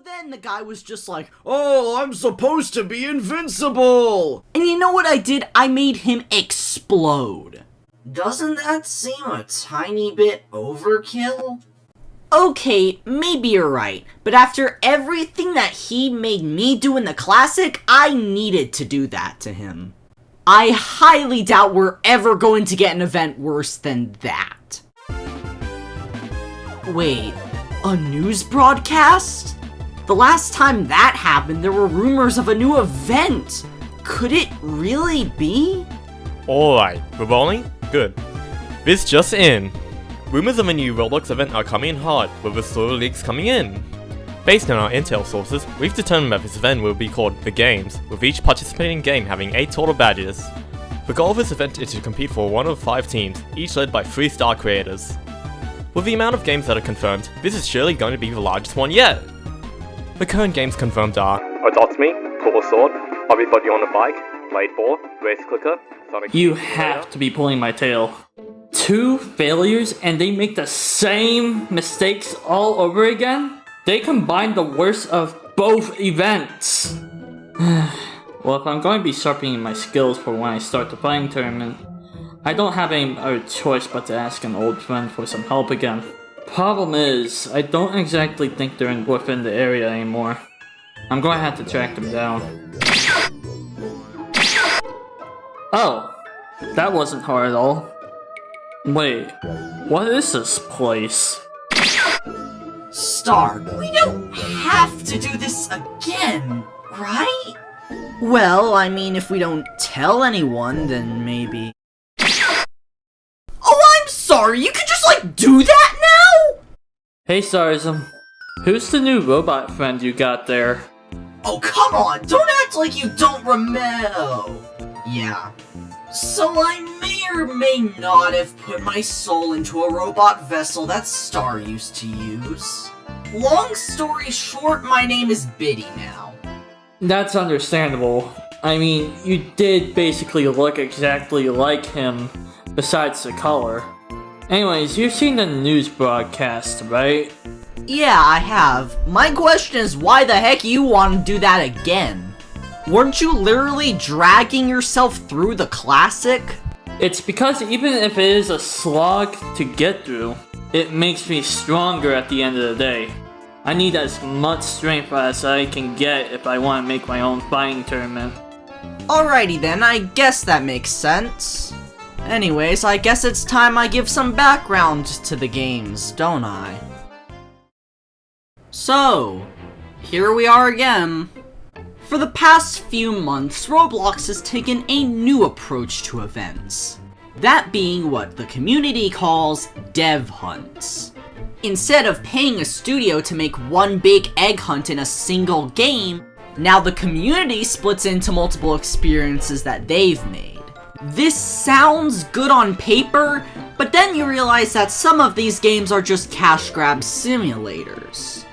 then the guy was just like, "Oh, I'm supposed to be invincible!" And you know what I did? I made him explode. Doesn't that seem a tiny bit overkill? Okay, maybe you're right, but after everything that he made me do in the classic, I needed to do that to him. I highly doubt we're ever going to get an event worse than that. Wait, a news broadcast? The last time that happened, there were rumors of a new event. Could it really be? Alright, we're rolling? Good. This just in. Rumors of a new Roblox event are coming in hard, with the sort of leaks coming in. Based on our intel sources, we've determined that this event will be called The Games, with each participating game having 8 total badges. The goal of this event is to compete for one of 5 teams, each led by 3 star creators. With the amount of games that are confirmed, this is surely going to be the largest one yet. The current games confirmed are Adopt Me, Pull a Sword, Everybody on a Bike, Blade Ball, Race Clicker, Sonic. You have to be pulling my tail. 2 failures and they make the same mistakes all over again? They combine the worst of both events. Well, if I'm going to be sharpening my skills for when I start the playing tournament, I don't have any other choice but to ask an old friend for some help again. Problem is, I don't exactly think they're within the area anymore. I'm going to have to track them down. Oh, that wasn't hard at all. Wait, what is this place? Star, we don't have to do this again, right? Well, I mean, if we don't tell anyone, then maybe... Oh, I'm sorry, you could just, do that now? Hey, Starism. Who's the new robot friend you got there? Oh, come on, don't act like you don't remember. Yeah. So I may or may not have put my soul into a robot vessel that Star used to use. Long story short, my name is Biddy now. That's understandable. I mean, you did basically look exactly like him, besides the color. Anyways, you've seen the news broadcast, right? Yeah, I have. My question is why the heck you want to do that again? Weren't you literally dragging yourself through the classic? It's because even if it is a slog to get through, it makes me stronger at the end of the day. I need as much strength as I can get if I want to make my own fighting tournament. Alrighty then, I guess that makes sense. Anyways, I guess it's time I give some background to the games, don't I? So, here we are again. For the past few months, Roblox has taken a new approach to events. That being what the community calls dev hunts. Instead of paying a studio to make one big egg hunt in a single game, now the community splits into multiple experiences that they've made. This sounds good on paper, but then you realize that some of these games are just cash grab simulators.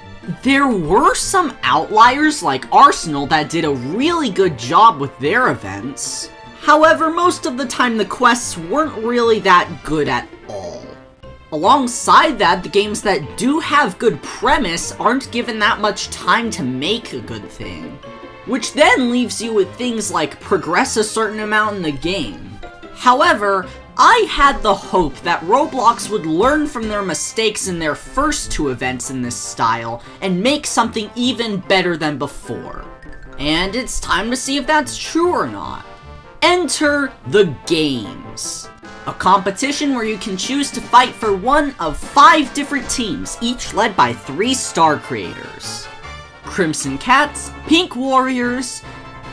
There were some outliers like Arsenal that did a really good job with their events. However, most of the time the quests weren't really that good at all. Alongside that, the games that do have good premise aren't given that much time to make a good thing. Which then leaves you with things like progress a certain amount in the game. However, I had the hope that Roblox would learn from their mistakes in their first 2 events in this style and make something even better than before. And it's time to see if that's true or not. Enter the Games. A competition where you can choose to fight for one of 5 different teams, each led by 3 star creators. Crimson Cats, Pink Warriors,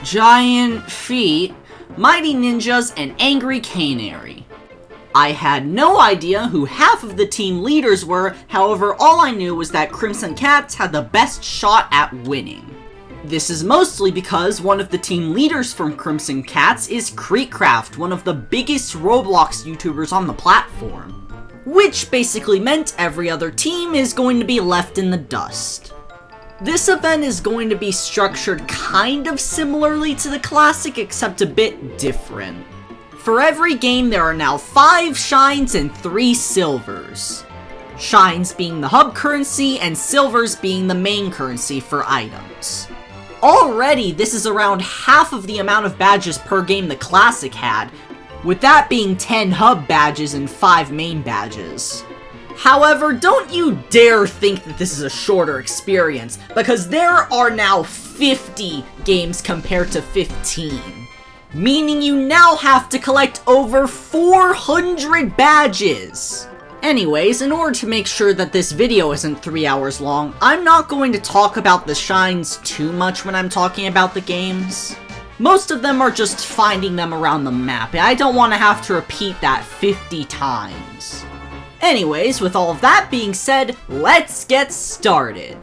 Giant Feet, Mighty Ninjas, and Angry Canary. I had no idea who half of the team leaders were, however all I knew was that Crimson Cats had the best shot at winning. This is mostly because one of the team leaders from Crimson Cats is Creekcraft, one of the biggest Roblox YouTubers on the platform. Which basically meant every other team is going to be left in the dust. This event is going to be structured kind of similarly to the classic, except a bit different. For every game there are now 5 shines and 3 silvers. shines being the hub currency and silvers being the main currency for items. Already, this is around half of the amount of badges per game the Classic had, with that being 10 hub badges and 5 main badges. However, don't you dare think that this is a shorter experience, because there are now 50 games compared to 15. Meaning you now have to collect over 400 badges! Anyways, in order to make sure that this video isn't 3 hours long, I'm not going to talk about the shines too much when I'm talking about the games. Most of them are just finding them around the map, and I don't want to have to repeat that 50 times. Anyways, with all of that being said, let's get started!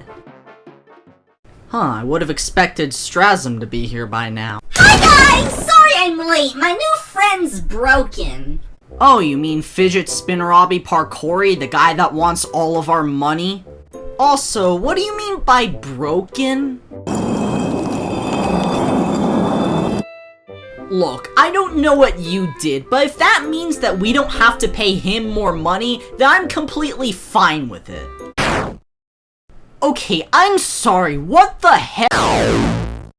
I would have expected Starism to be here by now. Hi guys! Sorry I'm late, my new friend's broken. Oh, you mean Fidget Spinner Obby Parkouri, the guy that wants all of our money? Also, what do you mean by broken? Look, I don't know what you did, but if that means that we don't have to pay him more money, then I'm completely fine with it. Okay, I'm sorry, what the hell?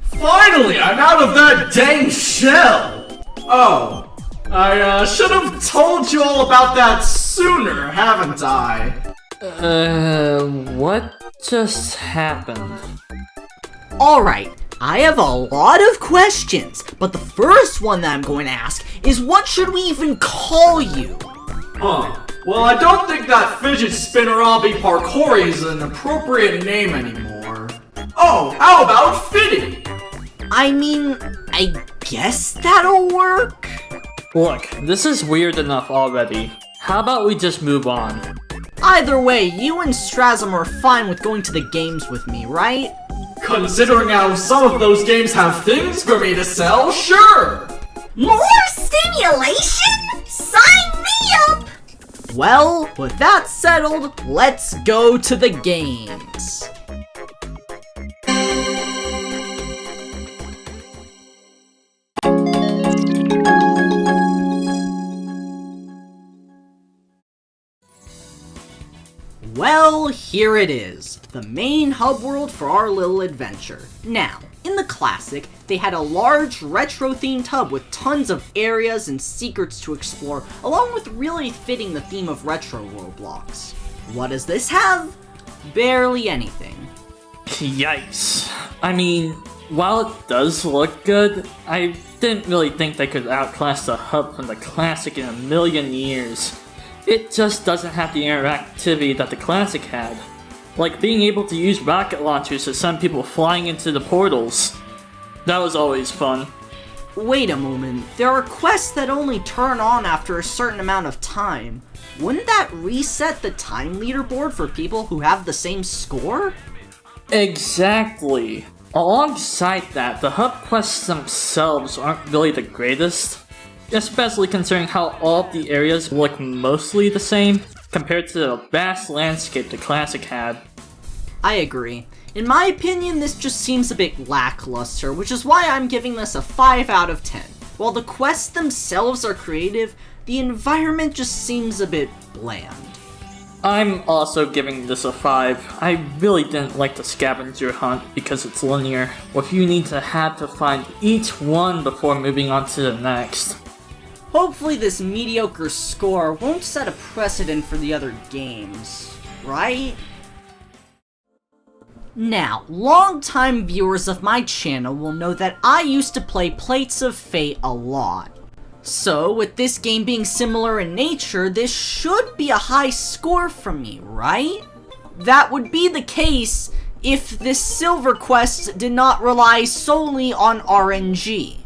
Finally, I'm out of that dang shell! Oh, I should have told you all about that sooner, haven't I? What just happened? Alright, I have a lot of questions, but the first one that I'm going to ask is what should we even call you? Well, I don't think that Fidget Spinner Obby Parkouri is an appropriate name anymore. Oh, how about Fiddy? I mean, I guess that'll work? Look, this is weird enough already. How about we just move on? Either way, you and Starism are fine with going to the games with me, right? Considering how some of those games have things for me to sell, sure! More stimulation? Sign me up! Well, with that settled, let's go to the games. Well, here it is, the main hub world for our little adventure. Now, in the Classic, they had a large retro-themed hub with tons of areas and secrets to explore, along with really fitting the theme of retro Roblox. What does this have? Barely anything. Yikes. I mean, while it does look good, I didn't really think they could outclass the hub from the Classic in a million years. It just doesn't have the interactivity that the Classic had. Like being able to use rocket launchers to send people flying into the portals. That was always fun. Wait a moment, there are quests that only turn on after a certain amount of time. Wouldn't that reset the time leaderboard for people who have the same score? Exactly. Alongside that, the hub quests themselves aren't really the greatest. Especially considering how all of the areas look mostly the same compared to the vast landscape the Classic had. I agree. In my opinion, this just seems a bit lackluster, which is why I'm giving this a 5 out of 10. While the quests themselves are creative, the environment just seems a bit bland. I'm also giving this a 5. I really didn't like the scavenger hunt because it's linear, with you need to have to find each one before moving on to the next. Hopefully this mediocre score won't set a precedent for the other games, right? Now, longtime viewers of my channel will know that I used to play Plates of Fate a lot. So, with this game being similar in nature, this should be a high score from me, right? That would be the case if this silver quest did not rely solely on RNG.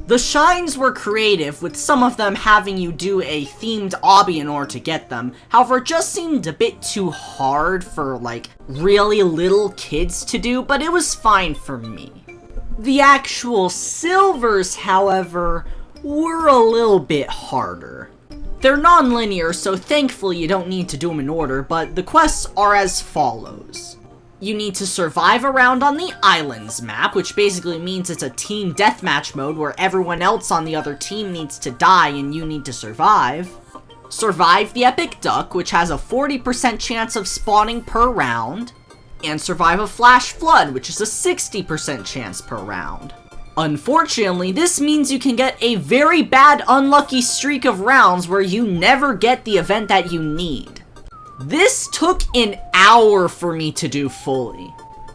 The shines were creative, with some of them having you do a themed obby in order to get them. However, it just seemed a bit too hard for, like, really little kids to do, but it was fine for me. The actual silvers, however, were a little bit harder. They're non-linear, so thankfully you don't need to do them in order, but the quests are as follows. You need to survive around on the islands map, which basically means it's a team deathmatch mode where everyone else on the other team needs to die and you need to survive. Survive the Epic Duck, which has a 40% chance of spawning per round, and survive a Flash Flood, which is a 60% chance per round. Unfortunately, this means you can get a very bad unlucky streak of rounds where you never get the event that you need. This took an hour for me to do fully.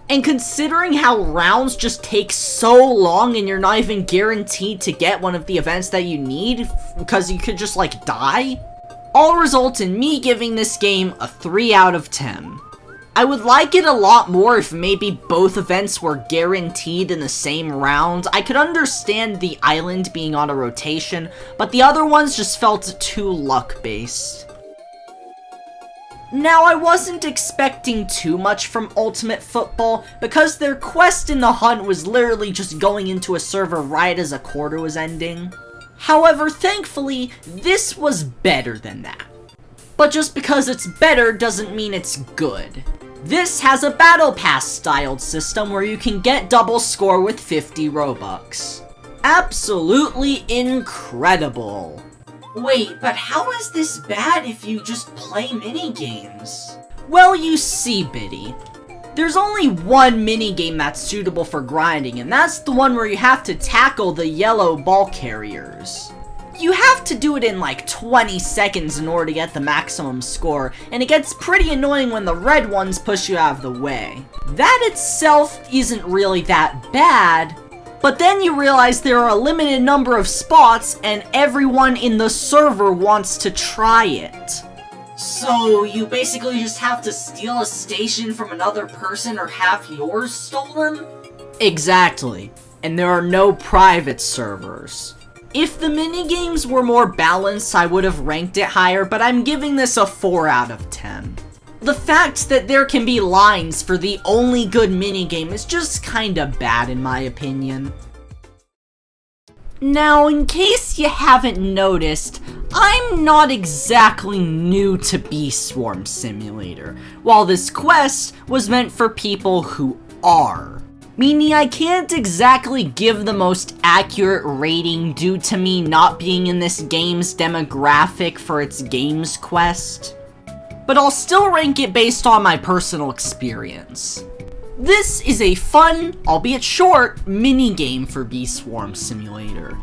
And considering how rounds just take so long and you're not even guaranteed to get one of the events that you need because you could just like die, all results in me giving this game a 3 out of 10. I would like it a lot more if maybe both events were guaranteed in the same round. I could understand the island being on a rotation, but the other ones just felt too luck-based. Now, I wasn't expecting too much from Ultimate Futbol, because their quest in the hunt was literally just going into a server right as a quarter was ending. However, thankfully, this was better than that. But just because it's better doesn't mean it's good. This has a Battle Pass styled system where you can get double score with 50 Robux. Absolutely incredible. Wait, but how is this bad if you just play minigames? Well, you see, Biddy. There's only one minigame that's suitable for grinding, and that's the one where you have to tackle the yellow ball carriers. You have to do it in like 20 seconds in order to get the maximum score, and it gets pretty annoying when the red ones push you out of the way. That itself isn't really that bad, but then you realize there are a limited number of spots and everyone in the server wants to try it. So you basically just have to steal a station from another person or have yours stolen? Exactly, and there are no private servers. If the minigames were more balanced, I would have ranked it higher, but I'm giving this a 4 out of 10. The fact that there can be lines for the only good minigame is just kinda bad in my opinion. Now, in case you haven't noticed, I'm not exactly new to Bee Swarm Simulator, while this quest was meant for people who are. Meaning I can't exactly give the most accurate rating due to me not being in this game's demographic for its games quest. But I'll still rank it based on my personal experience. This is a fun, albeit short, minigame for Bee Swarm Simulator.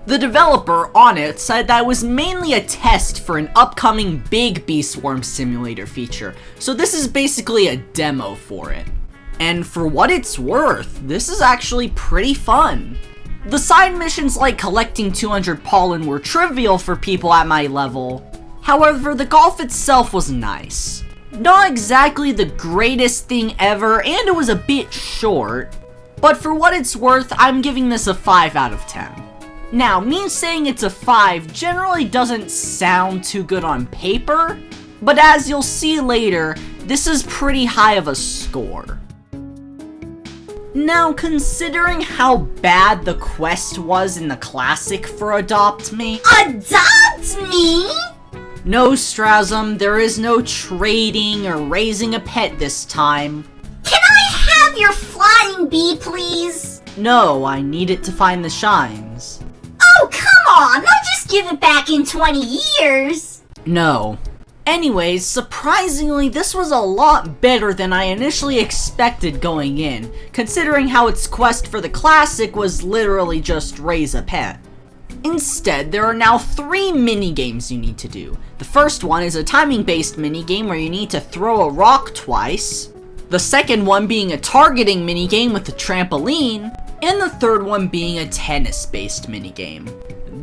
The developer on it said that it was mainly a test for an upcoming big Bee Swarm Simulator feature, so this is basically a demo for it. And for what it's worth, this is actually pretty fun. The side missions like collecting 200 pollen were trivial for people at my level. However, the golf itself was nice. Not exactly the greatest thing ever, and it was a bit short. But for what it's worth, I'm giving this a 5 out of 10. Now, me saying it's a 5 generally doesn't sound too good on paper, but as you'll see later, this is pretty high of a score. Now, considering how bad the quest was in the classic for Adopt Me... Adopt me? No, Starism, there is no trading or raising a pet this time. Can I have your flying bee, please? No, I need it to find the shines. Oh, come on! I'll just give it back in 20 years! No. Anyways, surprisingly, this was a lot better than I initially expected going in, considering how its quest for the classic was literally just raise a pet. Instead, there are now 3 minigames you need to do. The first one is a timing-based minigame where you need to throw a rock twice, the second one being a targeting minigame with a trampoline, and the third one being a tennis-based minigame.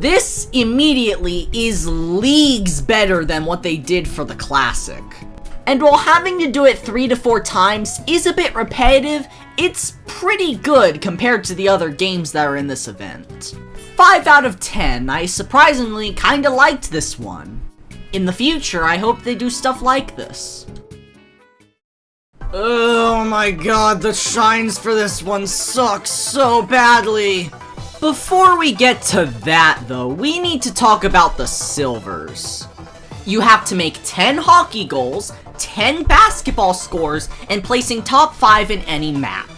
This immediately is leagues better than what they did for the classic. And while having to do it 3 to 4 times is a bit repetitive, it's pretty good compared to the other games that are in this event. 5 out of 10, I surprisingly kinda liked this one. In the future, I hope they do stuff like this. Oh my god, the shines for this one suck so badly. Before we get to that though, we need to talk about the silvers. You have to make 10 hockey goals, 10 basketball scores, and placing top 5 in any map.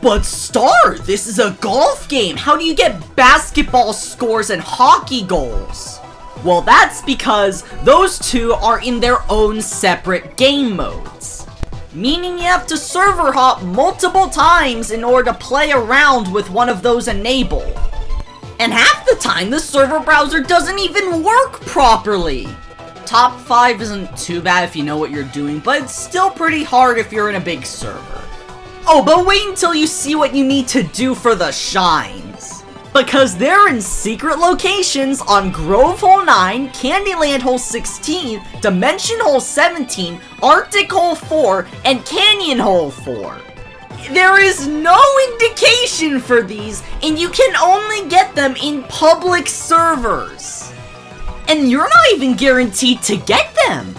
But Star, this is a golf game! How do you get basketball scores and hockey goals? Well, that's because those two are in their own separate game modes. Meaning you have to server hop multiple times in order to play around with one of those enabled. And half the time, the server browser doesn't even work properly. Top 5 isn't too bad if you know what you're doing, but it's still pretty hard if you're in a big server. Oh, but wait until you see what you need to do for the shines. Because they're in secret locations on Grove Hole 9, Candyland Hole 16, Dimension Hole 17, Arctic Hole 4, and Canyon Hole 4. There is no indication for these, and you can only get them in public servers. And you're not even guaranteed to get them.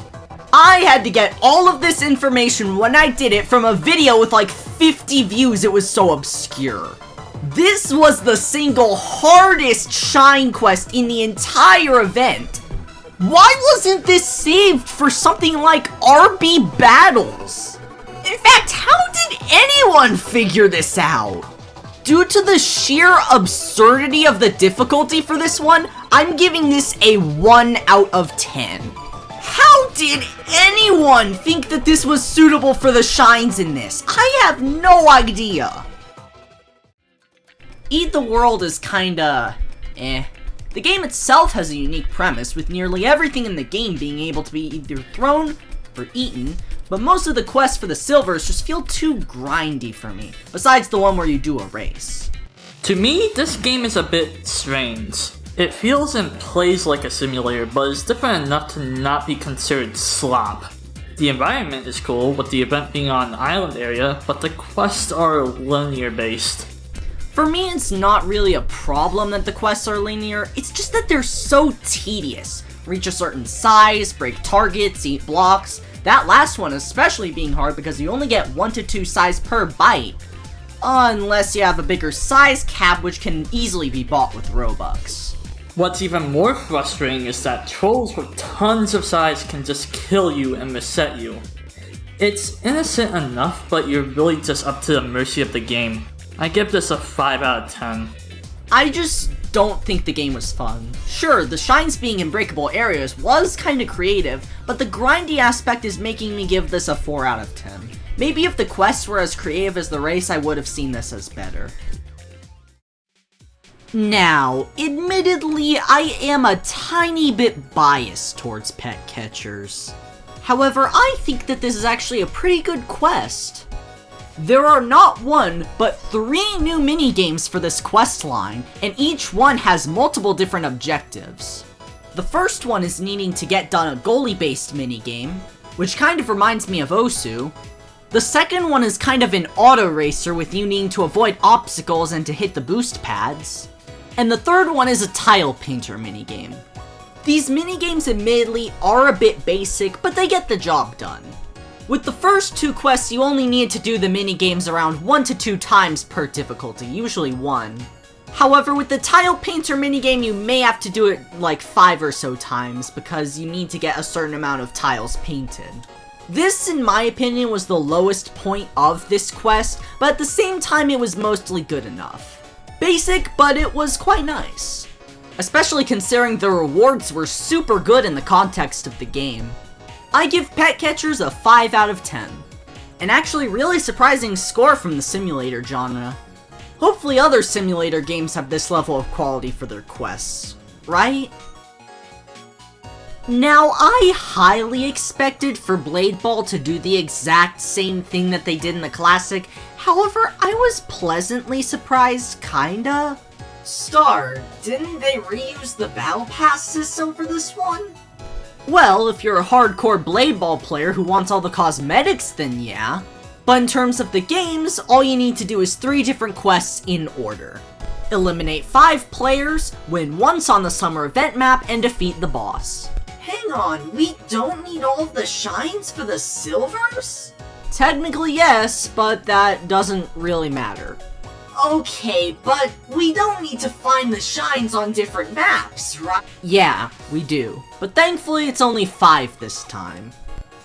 I had to get all of this information when I did it from a video with like 50 views. It was so obscure. This was the single hardest shine quest in the entire event. Why wasn't this saved for something like RB Battles? In fact, how did anyone figure this out? Due to the sheer absurdity of the difficulty for this one, I'm giving this a 1 out of 10. How did anyone think that this was suitable for the shines in this? I have no idea. Eat the World is kinda eh. The game itself has a unique premise, with nearly everything in the game being able to be either thrown or eaten, but most of the quests for the silvers just feel too grindy for me, besides the one where you do a race. To me, this game is a bit strange. It feels and plays like a simulator, but is different enough to not be considered slop. The environment is cool, with the event being on an island area, but the quests are linear based. For me, it's not really a problem that the quests are linear, it's just that they're so tedious. Reach a certain size, break targets, eat blocks. That last one especially being hard because you only get 1 to 2 size per bite. Unless you have a bigger size cap, which can easily be bought with Robux. What's even more frustrating is that trolls with tons of size can just kill you and reset you. It's innocent enough, but you're really just up to the mercy of the game. I give this a 5 out of 10. I just don't think the game was fun. Sure, the shines being in breakable areas was kinda creative, but the grindy aspect is making me give this a 4 out of 10. Maybe if the quests were as creative as the race, I would have seen this as better. Now, admittedly, I am a tiny bit biased towards pet catchers. However, I think that this is actually a pretty good quest. There are not 1, but 3 new minigames for this quest line, and each one has multiple different objectives. The first one is needing to get done a goalie-based minigame, which kind of reminds me of Osu. The second one is kind of an auto racer with you needing to avoid obstacles and to hit the boost pads. And the third one is a tile painter minigame. These minigames admittedly are a bit basic, but they get the job done. With the first 2 quests, you only need to do the minigames around 1 to 2 times per difficulty, usually 1. However, with the tile painter minigame, you may have to do it like 5 or so times, because you need to get a certain amount of tiles painted. This, in my opinion, was the lowest point of this quest, but at the same time it was mostly good enough. Basic, but it was quite nice. Especially considering the rewards were super good in the context of the game. I give Pet Catchers a 5 out of 10. An actually really surprising score from the simulator genre. Hopefully other simulator games have this level of quality for their quests, right? Now, I highly expected for Blade Ball to do the exact same thing that they did in the classic, however, I was pleasantly surprised, kinda. Star, didn't they reuse the Battle Pass system for this one? Well, if you're a hardcore Blade Ball player who wants all the cosmetics, then yeah. But in terms of the games, all you need to do is 3 different quests in order. Eliminate 5 players, win once on the summer event map, and defeat the boss. Hang on, we don't need all of the shines for the silvers? Technically yes, but that doesn't really matter. Okay, but we don't need to find the shines on different maps, right? Yeah, we do. But thankfully it's only 5 this time.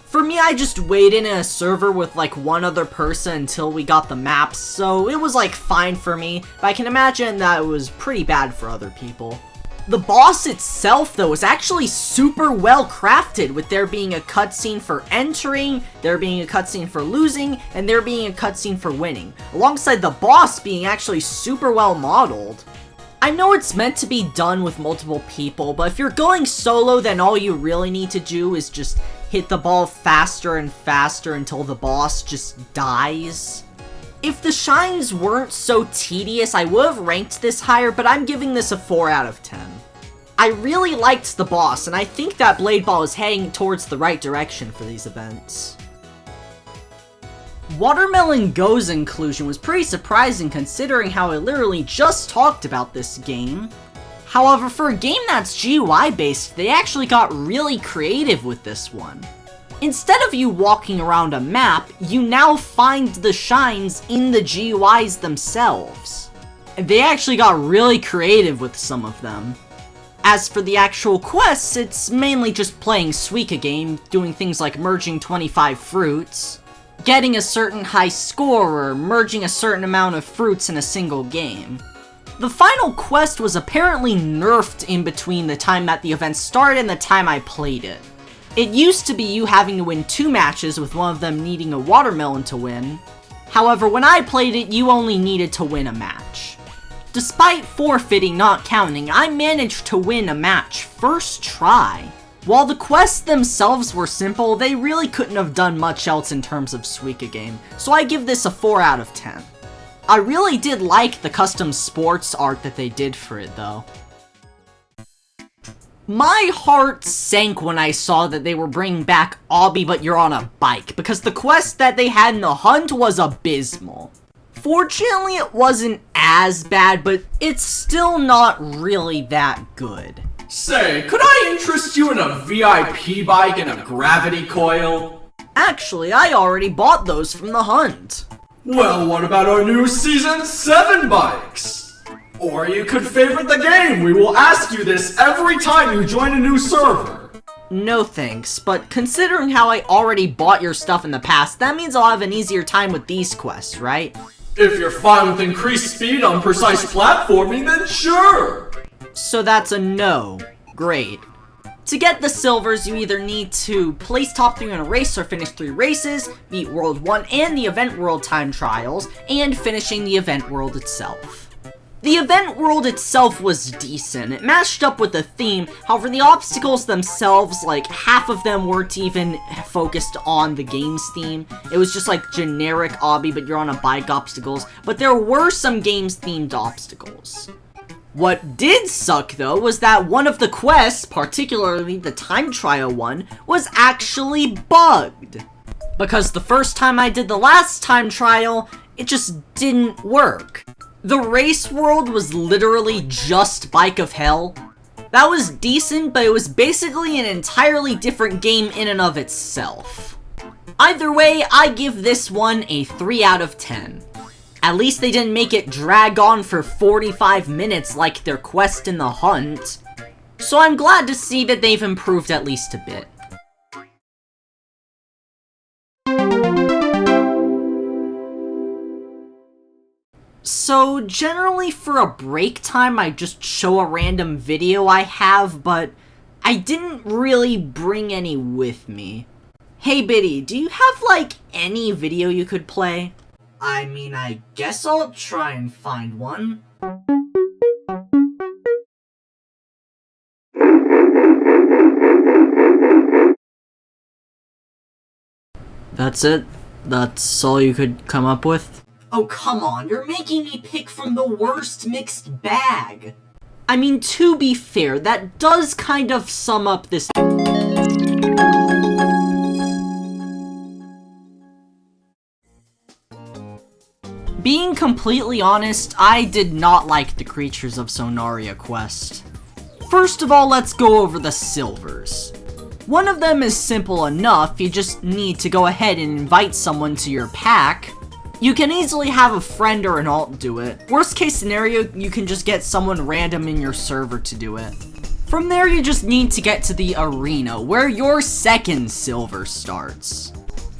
For me, I just waited in a server with like 1 other person until we got the maps, so it was like fine for me, but I can imagine that it was pretty bad for other people. The boss itself, though, is actually super well crafted, with there being a cutscene for entering, there being a cutscene for losing, and there being a cutscene for winning, alongside the boss being actually super well modeled. I know it's meant to be done with multiple people, but if you're going solo, then all you really need to do is just hit the ball faster and faster until the boss just dies. If the shines weren't so tedious, I would have ranked this higher, but I'm giving this a 4 out of 10. I really liked the boss, and I think that Blade Ball is heading towards the right direction for these events. Watermelon Go's inclusion was pretty surprising considering how I literally just talked about this game. However, for a game that's GUI based, they actually got really creative with this one. Instead of you walking around a map, you now find the shines in the GUIs themselves. They actually got really creative with some of them. As for the actual quests, it's mainly just playing Suika game, doing things like merging 25 fruits, getting a certain high score, or merging a certain amount of fruits in a single game. The final quest was apparently nerfed in between the time that the event started and the time I played it. It used to be you having to win 2 matches with one of them needing a watermelon to win. However, when I played it, you only needed to win a match. Despite forfeiting not counting, I managed to win a match first try. While the quests themselves were simple, they really couldn't have done much else in terms of Suika game, so I give this a 4 out of 10. I really did like the custom sports art that they did for it though. My heart sank when I saw that they were bringing back Obby but you're on a bike, because the quest that they had in the hunt was abysmal. Fortunately, it wasn't as bad, but it's still not really that good. Say, could I interest you in a VIP bike and a gravity coil? Actually, I already bought those from the hunt. Well, what about our new Season 7 bikes? Or you could favorite the game. We will ask you this every time you join a new server. No thanks, but considering how I already bought your stuff in the past, that means I'll have an easier time with these quests, right? If you're fine with increased speed on precise platforming, then sure! So that's a no. Great. To get the silvers, you either need to place top 3 in a race or finish 3 races, beat World 1 and the Event World time trials, and finishing the Event World itself. The Event World itself was decent. It matched up with the theme, however the obstacles themselves, like half of them weren't even focused on the game's theme. It was just like generic Obby but you're on a bike obstacles, but there were some games themed obstacles. What did suck though was that one of the quests, particularly the time trial one, was actually bugged. Because the first time I did the last time trial, it just didn't work. The race world was literally just Bike of Hell. That was decent, but it was basically an entirely different game in and of itself. Either way, I give this one a 3 out of 10. At least they didn't make it drag on for 45 minutes like their quest in the hunt. So I'm glad to see that they've improved at least a bit. So generally for a break time I just show a random video I have, but I didn't really bring any with me. Hey Biddy, do you have like any video you could play? I mean, I guess I'll try and find one. That's it? That's all you could come up with? Oh, come on, you're making me pick from the worst mixed bag. I mean, to be fair, that does kind of sum up this. Being completely honest, I did not like the Creatures of Sonaria quest. First of all, let's go over the silvers. One of them is simple enough, you just need to go ahead and invite someone to your pack. You can easily have a friend or an alt do it. Worst case scenario, you can just get someone random in your server to do it. From there, you just need to get to the arena, where your second silver starts.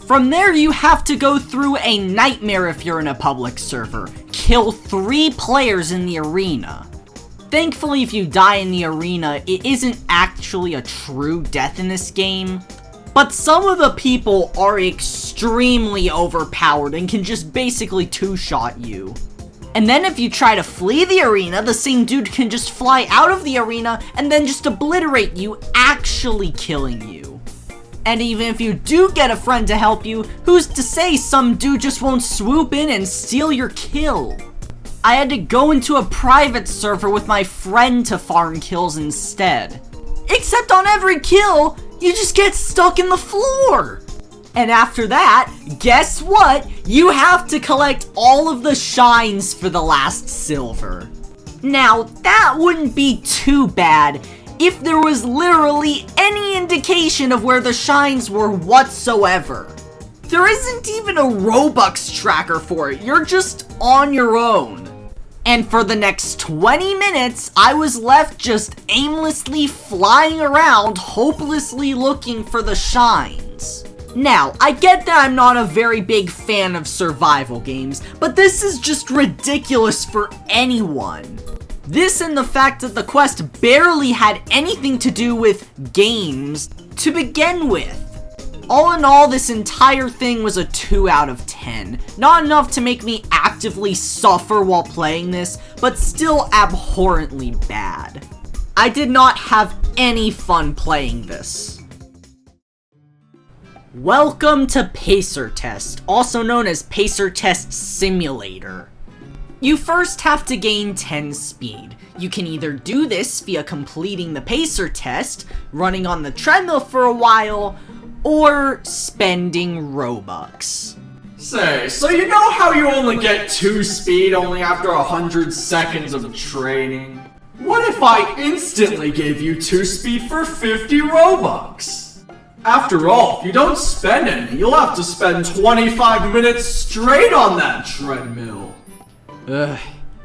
From there, you have to go through a nightmare if you're in a public server. Kill 3 players in the arena. Thankfully, if you die in the arena, it isn't actually a true death in this game. But some of the people are extremely overpowered and can just basically two-shot you. And then if you try to flee the arena, the same dude can just fly out of the arena and then just obliterate you, actually killing you. And even if you do get a friend to help you, who's to say some dude just won't swoop in and steal your kill? I had to go into a private server with my friend to farm kills instead. Except on every kill, you just get stuck in the floor. And after that, guess what? You have to collect all of the shines for the last silver. Now, that wouldn't be too bad if there was literally any indication of where the shines were whatsoever. There isn't even a Robux tracker for it, you're just on your own. And for the next 20 minutes, I was left just aimlessly flying around, hopelessly looking for the shines. Now, I get that I'm not a very big fan of survival games, but this is just ridiculous for anyone. This and the fact that the quest barely had anything to do with games to begin with. All in all, this entire thing was a 2 out of 10. Not enough to make me actively suffer while playing this, but still abhorrently bad. I did not have any fun playing this. Welcome to Pacer Test, also known as Pacer Test Simulator. You first have to gain 10 speed. You can either do this via completing the Pacer Test, running on the treadmill for a while, or spending Robux. Say, so you know how you only get 2 speed only after 100 seconds of training? What if I instantly gave you 2 speed for 50 Robux? After all, if you don't spend any, you'll have to spend 25 minutes straight on that treadmill. Ugh.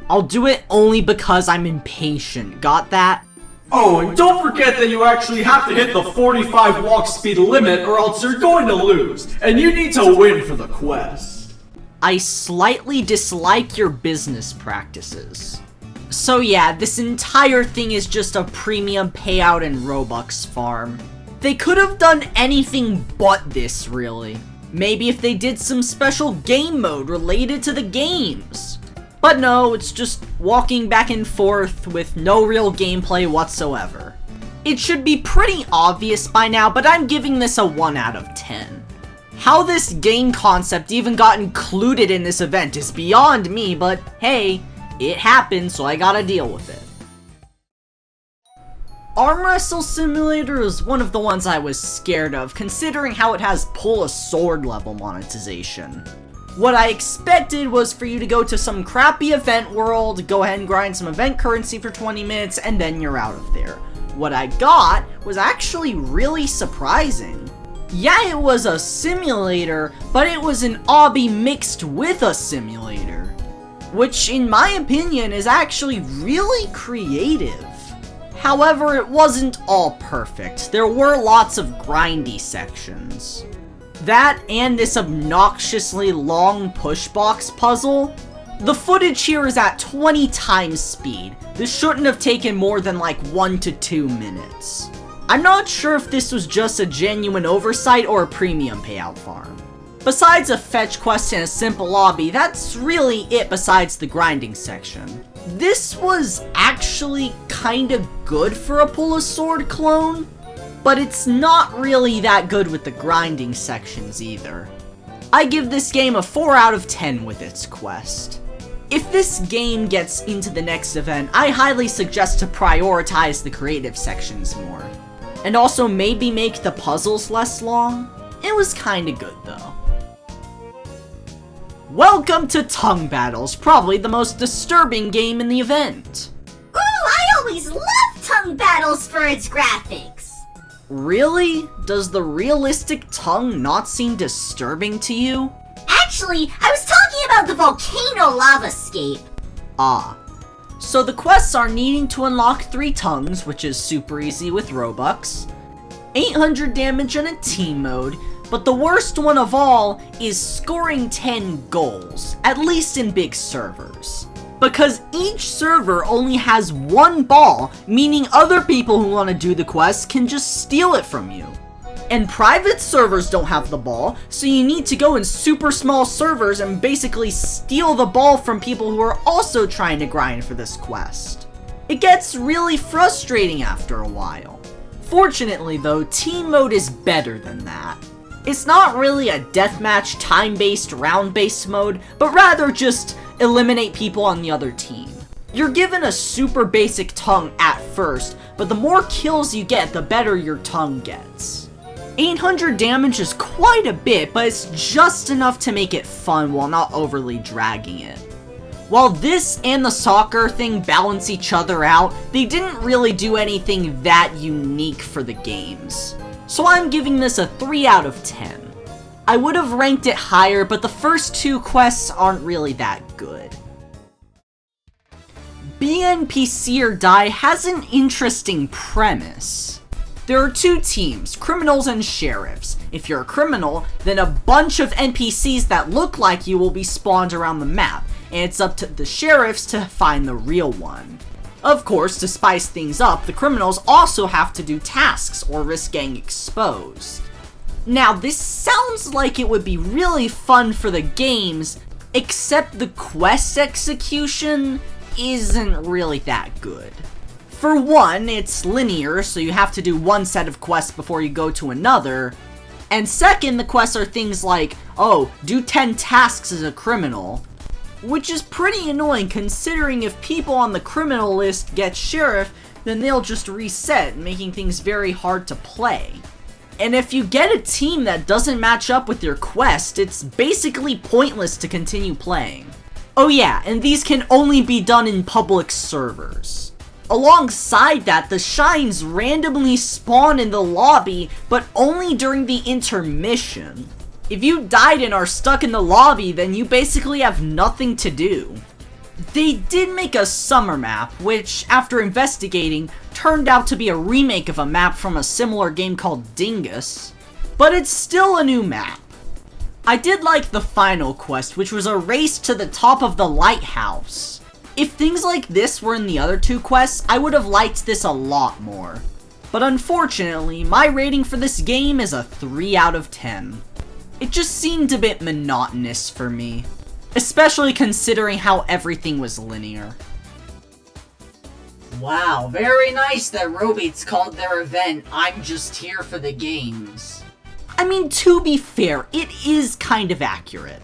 I'll do it only because I'm impatient, got that? Oh, and don't forget that you actually have to hit the 45 walk speed limit or else you're going to lose, and you need to win for the quest. I slightly dislike your business practices. So yeah, this entire thing is just a premium payout and Robux farm. They could have done anything but this, really. Maybe if they did some special game mode related to the games. But no, it's just walking back and forth with no real gameplay whatsoever. It should be pretty obvious by now, but I'm giving this a 1 out of 10. How this game concept even got included in this event is beyond me, but hey, it happened, so I gotta deal with it. Arm Wrestle Simulator is one of the ones I was scared of, considering how it has pull a sword level monetization. What I expected was for you to go to some crappy event world, go ahead and grind some event currency for 20 minutes, and then you're out of there. What I got was actually really surprising. Yeah, it was a simulator, but it was an obby mixed with a simulator. Which, in my opinion, is actually really creative. However, it wasn't all perfect. There were lots of grindy sections. That and this obnoxiously long push box puzzle. The footage here is at 20 times speed. This shouldn't have taken more than like 1 to 2 minutes. I'm not sure if this was just a genuine oversight or a premium payout farm. Besides a fetch quest and a simple lobby, that's really it besides the grinding section. This was actually kinda good for a pull a sword clone, but it's not really that good with the grinding sections either. I give this game a 4 out of 10 with its quest. If this game gets into the next event, I highly suggest to prioritize the creative sections more. And also maybe make the puzzles less long. It was kinda good though. Welcome to Tongue Battles, probably the most disturbing game in the event. Ooh, I always loved Tongue Battles for its graphics. Really? Does the realistic tongue not seem disturbing to you? Actually, I was talking about the volcano lavascape. Ah. So the quests are needing to unlock 3 tongues, which is super easy with Robux, 800 damage in a team mode, but the worst one of all is scoring 10 goals, at least in big servers. because each server only has one ball, meaning other people who want to do the quest can just steal it from you. And private servers don't have the ball, so you need to go in super small servers and basically steal the ball from people who are also trying to grind for this quest. It gets really frustrating after a while. Fortunately though, team mode is better than that. It's not really a deathmatch, time-based, round-based mode, but rather just eliminate people on the other team. You're given a super basic tongue at first, but the more kills you get, the better your tongue gets. 800 damage is quite a bit, but it's just enough to make it fun while not overly dragging it. While this and the soccer thing balance each other out, they didn't really do anything that unique for the games. So I'm giving this a 3 out of 10. I would have ranked it higher, but the first 2 quests aren't really that good. NPC Or Die has an interesting premise. There are 2 teams, criminals and sheriffs. If you're a criminal, then a bunch of NPCs that look like you will be spawned around the map, and it's up to the sheriffs to find the real one. Of course, to spice things up, the criminals also have to do tasks or risk getting exposed. Now, this sounds like it would be really fun for the games, except the quest execution isn't really that good. For one, it's linear, so you have to do one set of quests before you go to another. And second, the quests are things like, oh, do 10 tasks as a criminal. Which is pretty annoying considering if people on the criminal list get sheriff, then they'll just reset, making things very hard to play. And if you get a team that doesn't match up with your quest, it's basically pointless to continue playing. Oh yeah, and these can only be done in public servers. Alongside that, the shines randomly spawn in the lobby, but only during the intermission. If you died and are stuck in the lobby, then you basically have nothing to do. They did make a summer map, which, after investigating, turned out to be a remake of a map from a similar game called Dingus, but it's still a new map. I did like the final quest, which was a race to the top of the lighthouse. If things like this were in the other 2 quests, I would have liked this a lot more. But unfortunately, my rating for this game is a 3 out of 10. It just seemed a bit monotonous for me, especially considering how everything was linear. Wow, very nice that RoBeats called their event, "I'm just here for the games." I mean, to be fair, it is kind of accurate.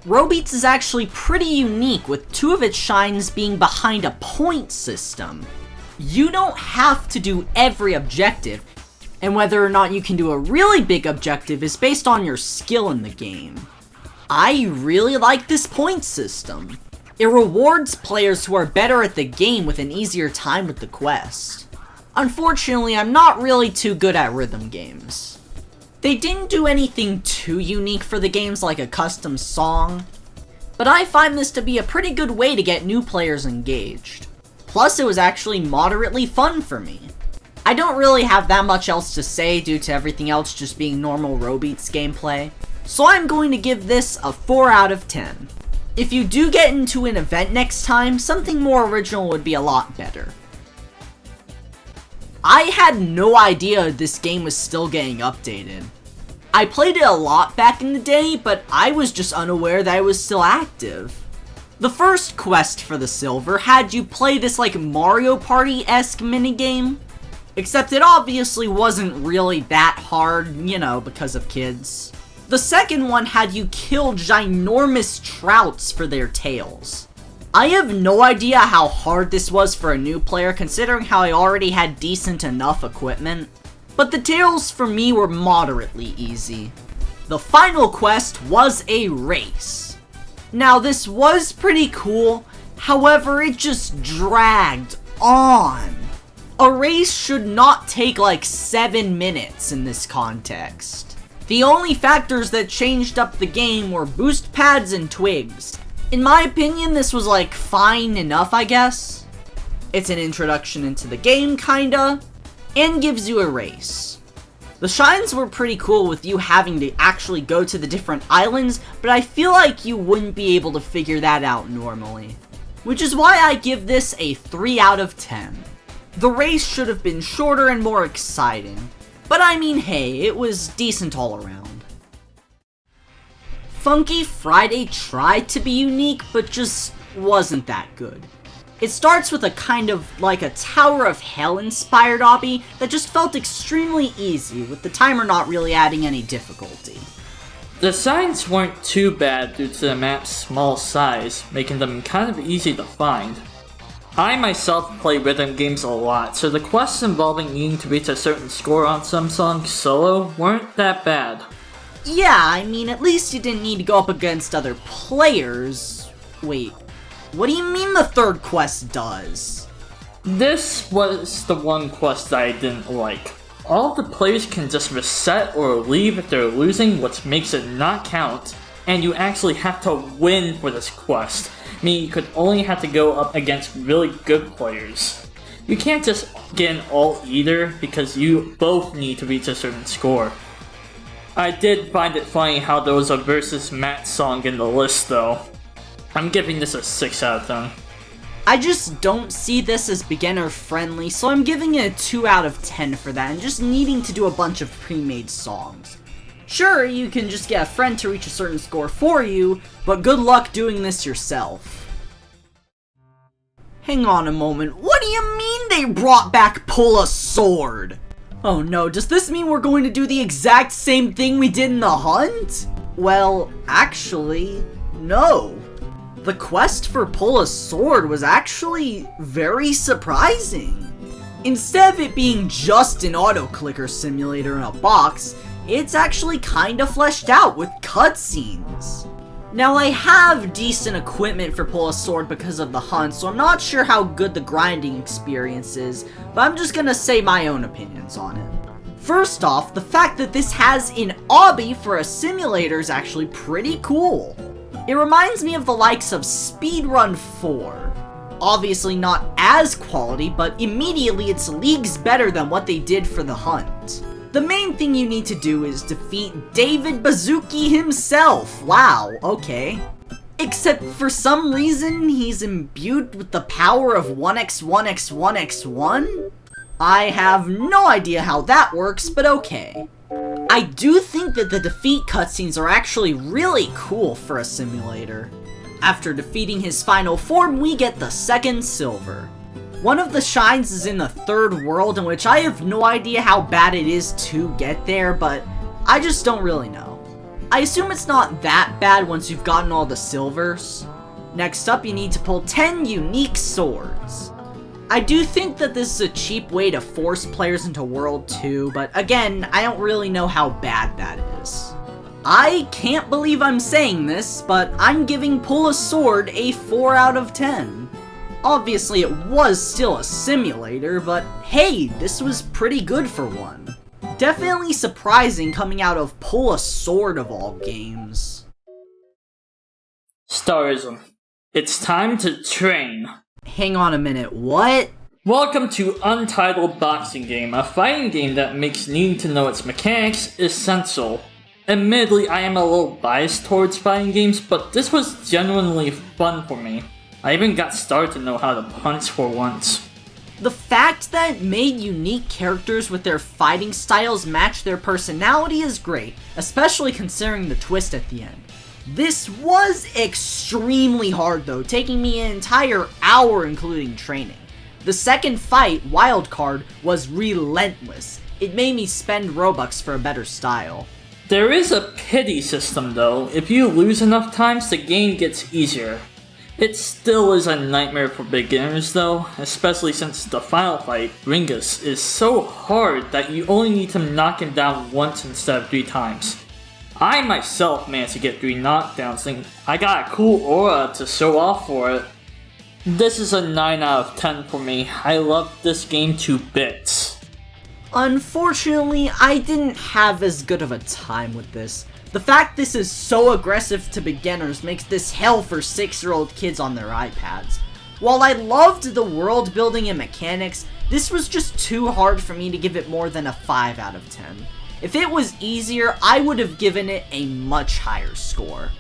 RoBeats is actually pretty unique, with 2 of its shines being behind a point system. You don't have to do every objective, and whether or not you can do a really big objective is based on your skill in the game. I really like this point system. It rewards players who are better at the game with an easier time with the quest. Unfortunately, I'm not really too good at rhythm games. They didn't do anything too unique for the games like a custom song, but I find this to be a pretty good way to get new players engaged. Plus, it was actually moderately fun for me. I don't really have that much else to say due to everything else just being normal RoBeats gameplay, so I'm going to give this a 4 out of 10. If you do get into an event next time, something more original would be a lot better. I had no idea this game was still getting updated. I played it a lot back in the day, but I was just unaware that it was still active. The first quest for the silver had you play this like Mario Party-esque minigame, except it obviously wasn't really that hard, you know, because of kids. The second one had you kill ginormous trouts for their tails. I have no idea how hard this was for a new player considering how I already had decent enough equipment, but the tails for me were moderately easy. The final quest was a race. Now this was pretty cool, however it just dragged on. A race should not take like 7 minutes in this context. The only factors that changed up the game were boost pads and twigs. In my opinion, this was like fine enough, I guess. It's an introduction into the game, kinda, and gives you a race. The shines were pretty cool with you having to actually go to the different islands, but I feel like you wouldn't be able to figure that out normally. which is why I give this a 3 out of 10. The race should have been shorter and more exciting, but I mean hey, it was decent all around. Funky Friday tried to be unique, but just wasn't that good. It starts with a kind of like a Tower of Hell inspired obby that just felt extremely easy, with the timer not really adding any difficulty. The signs weren't too bad due to the map's small size, making them kind of easy to find. I myself play rhythm games a lot, so the quests involving needing to reach a certain score on some songs solo weren't that bad. Yeah, I mean, at least you didn't need to go up against other players. Wait, what do you mean the third quest does? This was the one quest that I didn't like. All the players can just reset or leave if they're losing, which makes it not count, and you actually have to win for this quest, meaning you could only have to go up against really good players. You can't just get an all either because you both need to reach a certain score. I did find it funny how there was a versus Matt song in the list though. I'm giving this a 6 out of 10. I just don't see this as beginner friendly, so I'm giving it a 2 out of 10 for that, and just needing to do a bunch of pre-made songs. Sure, you can just get a friend to reach a certain score for you, but good luck doing this yourself. Hang on a moment, what do you mean they brought back Pull a Sword? Oh no, does this mean we're going to do the exact same thing we did in the hunt? Well, actually, no. The quest for Pull a Sword was actually very surprising. Instead of it being just an auto-clicker simulator in a box, it's actually kinda fleshed out with cutscenes. Now I have decent equipment for Pull a Sword because of the hunt, so I'm not sure how good the grinding experience is, but I'm just gonna say my own opinions on it. First off, the fact that this has an obby for a simulator is actually pretty cool. It reminds me of the likes of Speedrun 4. Obviously not as quality, but immediately it's leagues better than what they did for the hunt. The main thing you need to do is defeat David Bazooki himself. Wow, okay. Except for some reason, he's imbued with the power of 1x1x1x1? I have no idea how that works, but okay. I do think that the defeat cutscenes are actually really cool for a simulator. After defeating his final form, we get the second silver. One of the shines is in the third world, in which I have no idea how bad it is to get there, but I just don't really know. I assume it's not that bad once you've gotten all the silvers. Next up, you need to pull 10 unique swords. I do think that this is a cheap way to force players into World 2, but again, I don't really know how bad that is. I can't believe I'm saying this, but I'm giving Pull a Sword a 4 out of 10. Obviously it was still a simulator, but hey, this was pretty good for one. Definitely surprising coming out of Pull a Sword of all games. Starism. It's time to train. Hang on a minute, what? Welcome to Untitled Boxing Game, a fighting game that makes needing to know its mechanics essential. Admittedly, I am a little biased towards fighting games, but this was genuinely fun for me. I even got started to know how to punch for once. The fact that it made unique characters with their fighting styles match their personality is great, especially considering the twist at the end. This was extremely hard though, taking me an entire hour including training. The second fight, Wildcard, was relentless. It made me spend Robux for a better style. There is a pity system though. If you lose enough times, the game gets easier. It still is a nightmare for beginners though, especially since the final fight, Ringus, is so hard that you only need to knock him down once instead of 3 times. I myself managed to get 3 knockdowns and I got a cool aura to show off for it. This is a 9 out of 10 for me. I love this game to bits. Unfortunately, I didn't have as good of a time with this. The fact this is so aggressive to beginners makes this hell for 6-year-old kids on their iPads. While I loved the world building and mechanics, this was just too hard for me to give it more than a 5 out of 10. If it was easier, I would have given it a much higher score.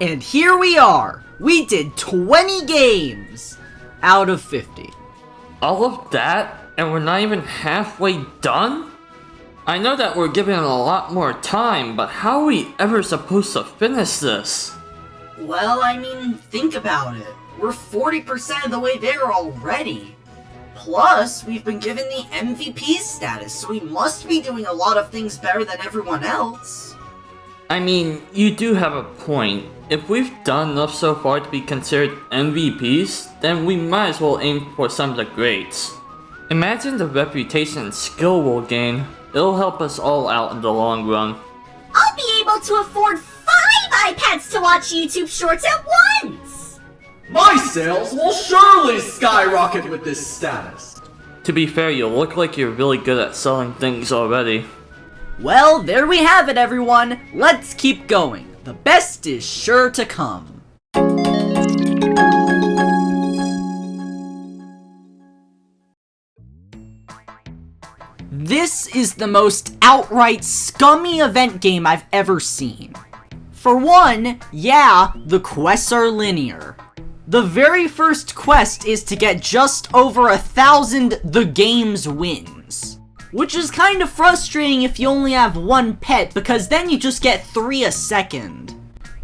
And here we are! We did 20 games out of 50. All of that, and we're not even halfway done? I know that we're given a lot more time, but how are we ever supposed to finish this? Well, I mean, think about it. We're 40% of the way there already. Plus, we've been given the MVP status, so we must be doing a lot of things better than everyone else. I mean, you do have a point. If we've done enough so far to be considered MVPs, then we might as well aim for some of the greats. Imagine the reputation and skill we'll gain. It'll help us all out in the long run. I'll be able to afford 5 iPads to watch YouTube Shorts at once! My sales will surely skyrocket with this status. To be fair, you look like you're really good at selling things already. Well, there we have it, everyone. Let's keep going. The best is sure to come. This is the most outright scummy event game I've ever seen. For one, yeah, the quests are linear. The very first quest is to get just over 1,000 the game's wins. Which is kind of frustrating if you only have one pet, because then you just get 3 a second.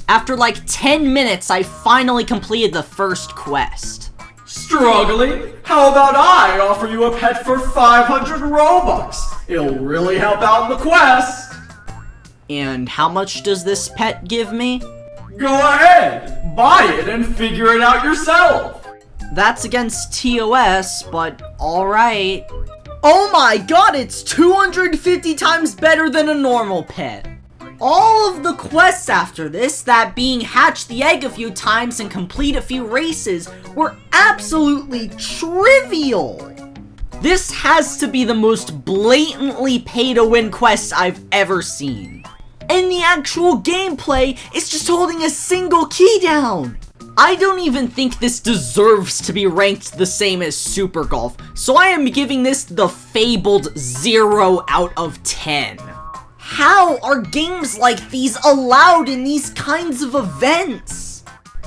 After like 10 minutes, I finally completed the first quest. Struggling? How about I offer you a pet for 500 Robux? It'll really help out in the quest. And how much does this pet give me? Go ahead, buy it and figure it out yourself. That's against TOS, but alright. Oh my god, it's 250 times better than a normal pet. All of the quests after this, that being hatch the egg a few times and complete a few races, were absolutely trivial. This has to be the most blatantly pay-to-win quest I've ever seen. And the actual gameplay is just holding a single key down. I don't even think this deserves to be ranked the same as Super Golf, so I am giving this the fabled 0 out of 10. How are games like these allowed in these kinds of events?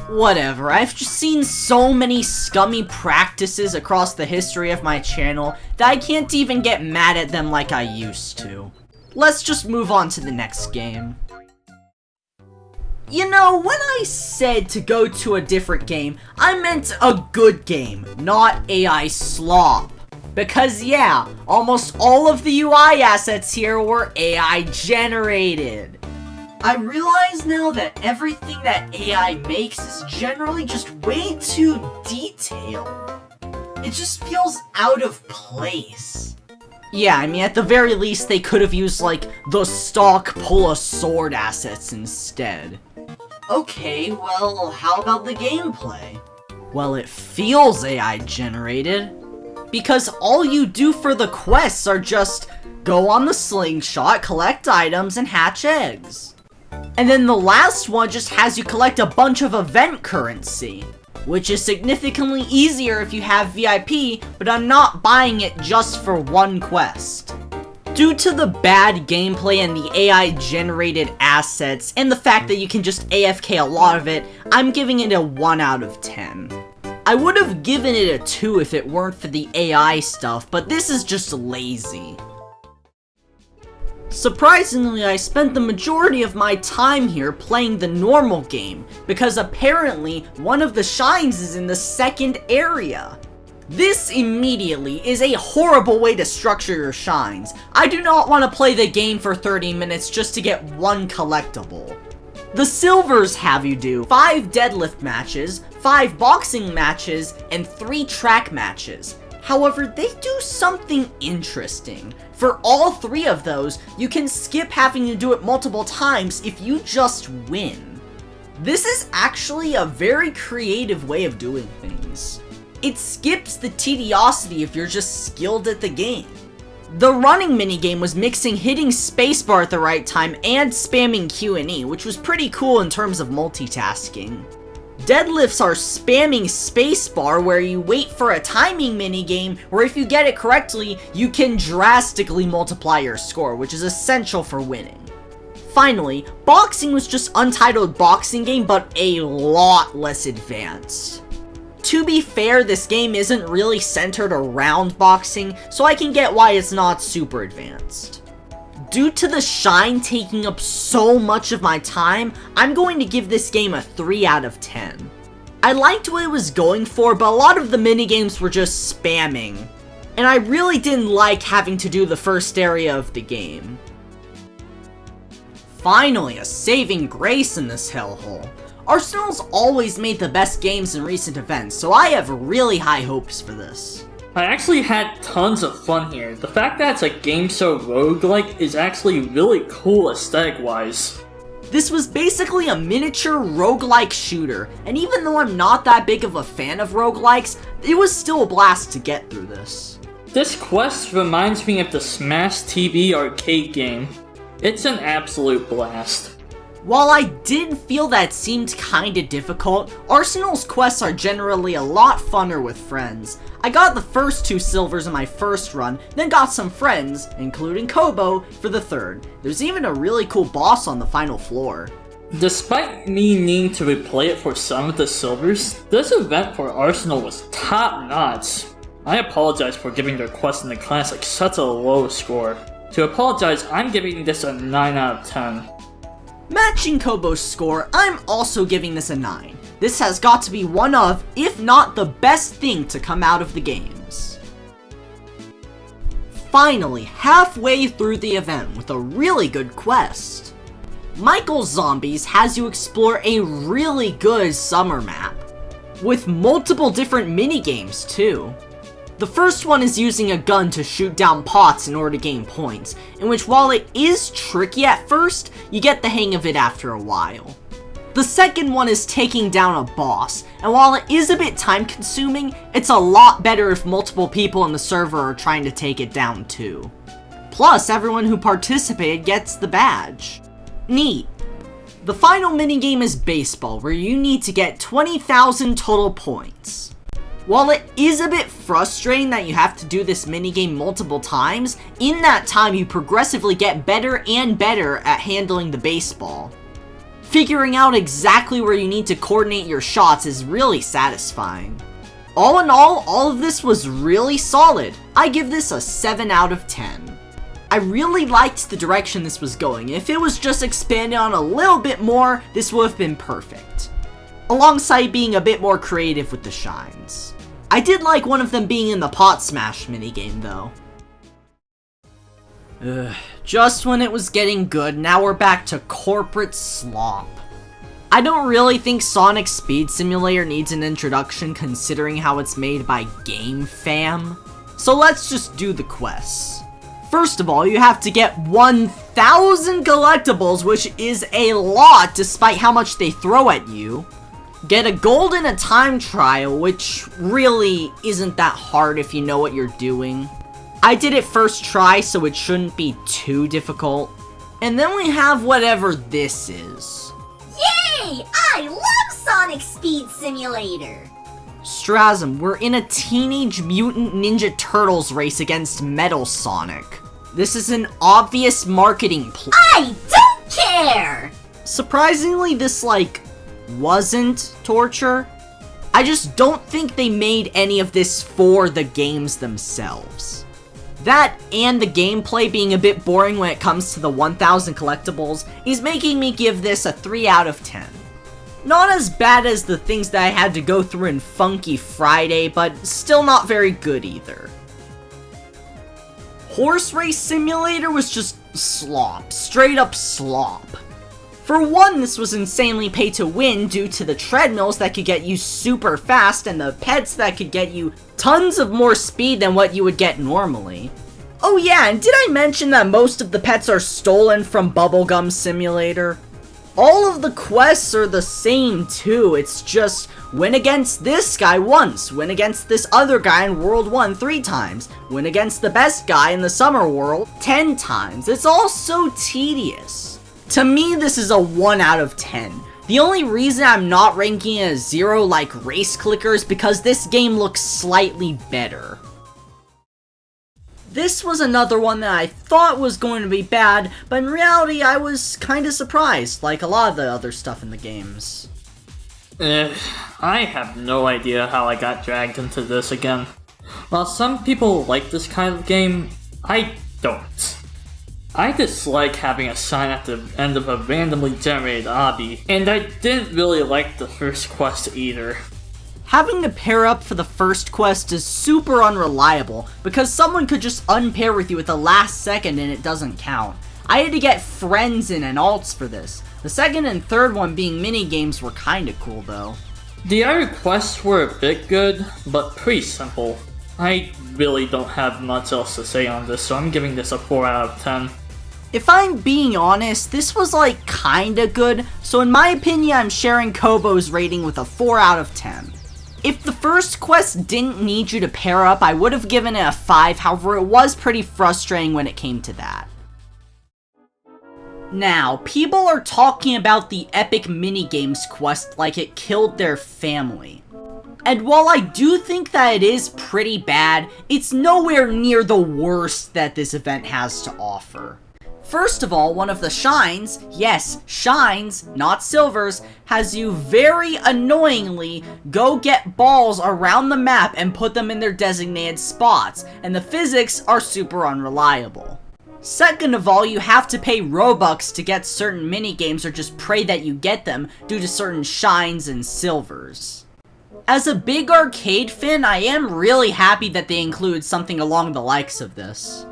Whatever, I've just seen so many scummy practices across the history of my channel that I can't even get mad at them like I used to. Let's just move on to the next game. You know, when I said to go to a different game, I meant a good game, not AI slop. Because yeah, almost all of the UI assets here were AI generated. I realize now that everything that AI makes is generally just way too detailed. It just feels out of place. Yeah, I mean, at the very least, they could have used, like, the stock pull-a-sword assets instead. Okay, well, how about the gameplay? Well, it feels AI generated. Because all you do for the quests are just go on the slingshot, collect items, and hatch eggs. And then the last one just has you collect a bunch of event currency, which is significantly easier if you have VIP, but I'm not buying it just for one quest. Due to the bad gameplay and the AI generated assets, and the fact that you can just AFK a lot of it, I'm giving it a 1 out of 10. I would have given it a 2 if it weren't for the AI stuff, but this is just lazy. Surprisingly, I spent the majority of my time here playing the normal game, because apparently one of the shines is in the second area. This immediately is a horrible way to structure your shines. I do not want to play the game for 30 minutes just to get one collectible. The silvers have you do 5 deadlift matches, 5 boxing matches, and 3 track matches. However, they do something interesting. For all 3 of those, you can skip having to do it multiple times if you just win. This is actually a very creative way of doing things. It skips the tediosity if you're just skilled at the game. The running minigame was mixing hitting spacebar at the right time and spamming Q and E, which was pretty cool in terms of multitasking. Deadlifts are spamming spacebar where you wait for a timing minigame where if you get it correctly, you can drastically multiply your score, which is essential for winning. Finally, boxing was just Untitled boxing game, but a lot less advanced. To be fair, this game isn't really centered around boxing, so I can get why it's not super advanced. Due to the shine taking up so much of my time, I'm going to give this game a 3 out of 10. I liked what it was going for, but a lot of the minigames were just spamming, and I really didn't like having to do the first area of the game. Finally, a saving grace in this hellhole. Arsenal's always made the best games in recent events, so I have really high hopes for this. I actually had tons of fun here. The fact that it's a game so roguelike is actually really cool aesthetic-wise. This was basically a miniature roguelike shooter, and even though I'm not that big of a fan of roguelikes, it was still a blast to get through this. This quest reminds me of the Smash TV arcade game. It's an absolute blast. While I did feel that seemed kinda difficult, Arsenal's quests are generally a lot funner with friends. I got the first 2 silvers in my first run, then got some friends, including Kobo, for the third. There's even a really cool boss on the final floor. Despite me needing to replay it for some of the silvers, this event for Arsenal was top notch. I apologize for giving their quest in the classic such a low score. To apologize, I'm giving this a 9 out of 10. Matching Kobo's score, I'm also giving this a 9. This has got to be one of, if not the best thing to come out of the games. Finally, halfway through the event with a really good quest. Michael's Zombies has you explore a really good summer map, with multiple different minigames too. The first one is using a gun to shoot down pots in order to gain points, in which while it is tricky at first, you get the hang of it after a while. The second one is taking down a boss, and while it is a bit time consuming, it's a lot better if multiple people in the server are trying to take it down too. Plus, everyone who participated gets the badge. Neat. The final minigame is baseball, where you need to get 20,000 total points. While it is a bit frustrating that you have to do this minigame multiple times, in that time you progressively get better and better at handling the baseball. Figuring out exactly where you need to coordinate your shots is really satisfying. All in all of this was really solid. I give this a 7 out of 10. I really liked the direction this was going. If it was just expanded on a little bit more, this would have been perfect. Alongside being a bit more creative with the shines. I did like one of them being in the pot smash minigame though. Just when it was getting good, now we're back to corporate slop. I don't really think Sonic Speed Simulator needs an introduction considering how it's made by Game Fam. So let's just do the quests. First of all, you have to get 1,000 collectibles, which is a lot despite how much they throw at you. Get a gold in a time trial, which really isn't that hard if you know what you're doing. I did it first try, so it shouldn't be too difficult. And then we have whatever this is. Yay! I love Sonic Speed Simulator! Starism, we're in a Teenage Mutant Ninja Turtles race against Metal Sonic. This is an obvious marketing ploy. I don't care! Surprisingly, this, wasn't torture. I just don't think they made any of this for the games themselves. That and the gameplay being a bit boring when it comes to the 1,000 collectibles is making me give this a 3 out of 10. Not as bad as the things that I had to go through in Funky Friday, but still not very good either. Horse Race Simulator was just slop, straight up slop. For one, this was insanely pay to win due to the treadmills that could get you super fast and the pets that could get you tons of more speed than what you would get normally. Oh yeah, and did I mention that most of the pets are stolen from Bubblegum Simulator? All of the quests are the same too, it's just win against this guy once, win against this other guy in World 1 3 times, win against the best guy in the Summer World 10 times. It's all so tedious. To me, this is a 1 out of 10. The only reason I'm not ranking it a 0 like Race Clicker is because this game looks slightly better. This was another one that I thought was going to be bad, but in reality I was kinda surprised, like a lot of the other stuff in the games. I have no idea how I got dragged into this again. While some people like this kind of game, I don't. I dislike having a sign at the end of a randomly generated obby, and I didn't really like the first quest either. Having to pair up for the first quest is super unreliable, because someone could just unpair with you at the last second and it doesn't count. I had to get friends in and alts for this. The second and third one being minigames were kinda cool though. The other quests were a bit good, but pretty simple. I really don't have much else to say on this, so I'm giving this a 4 out of 10. If I'm being honest, this was like kinda good, so in my opinion I'm sharing Kobo's rating with a 4 out of 10. If the first quest didn't need you to pair up, I would have given it a 5, however it was pretty frustrating when it came to that. Now, people are talking about the epic minigames quest like it killed their family. And while I do think that it is pretty bad, it's nowhere near the worst that this event has to offer. First of all, one of the shines, yes, shines, not silvers, has you very annoyingly go get balls around the map and put them in their designated spots, and the physics are super unreliable. Second of all, you have to pay Robux to get certain minigames or just pray that you get them due to certain shines and silvers. As a big arcade fan, I am really happy that they include something along the likes of this.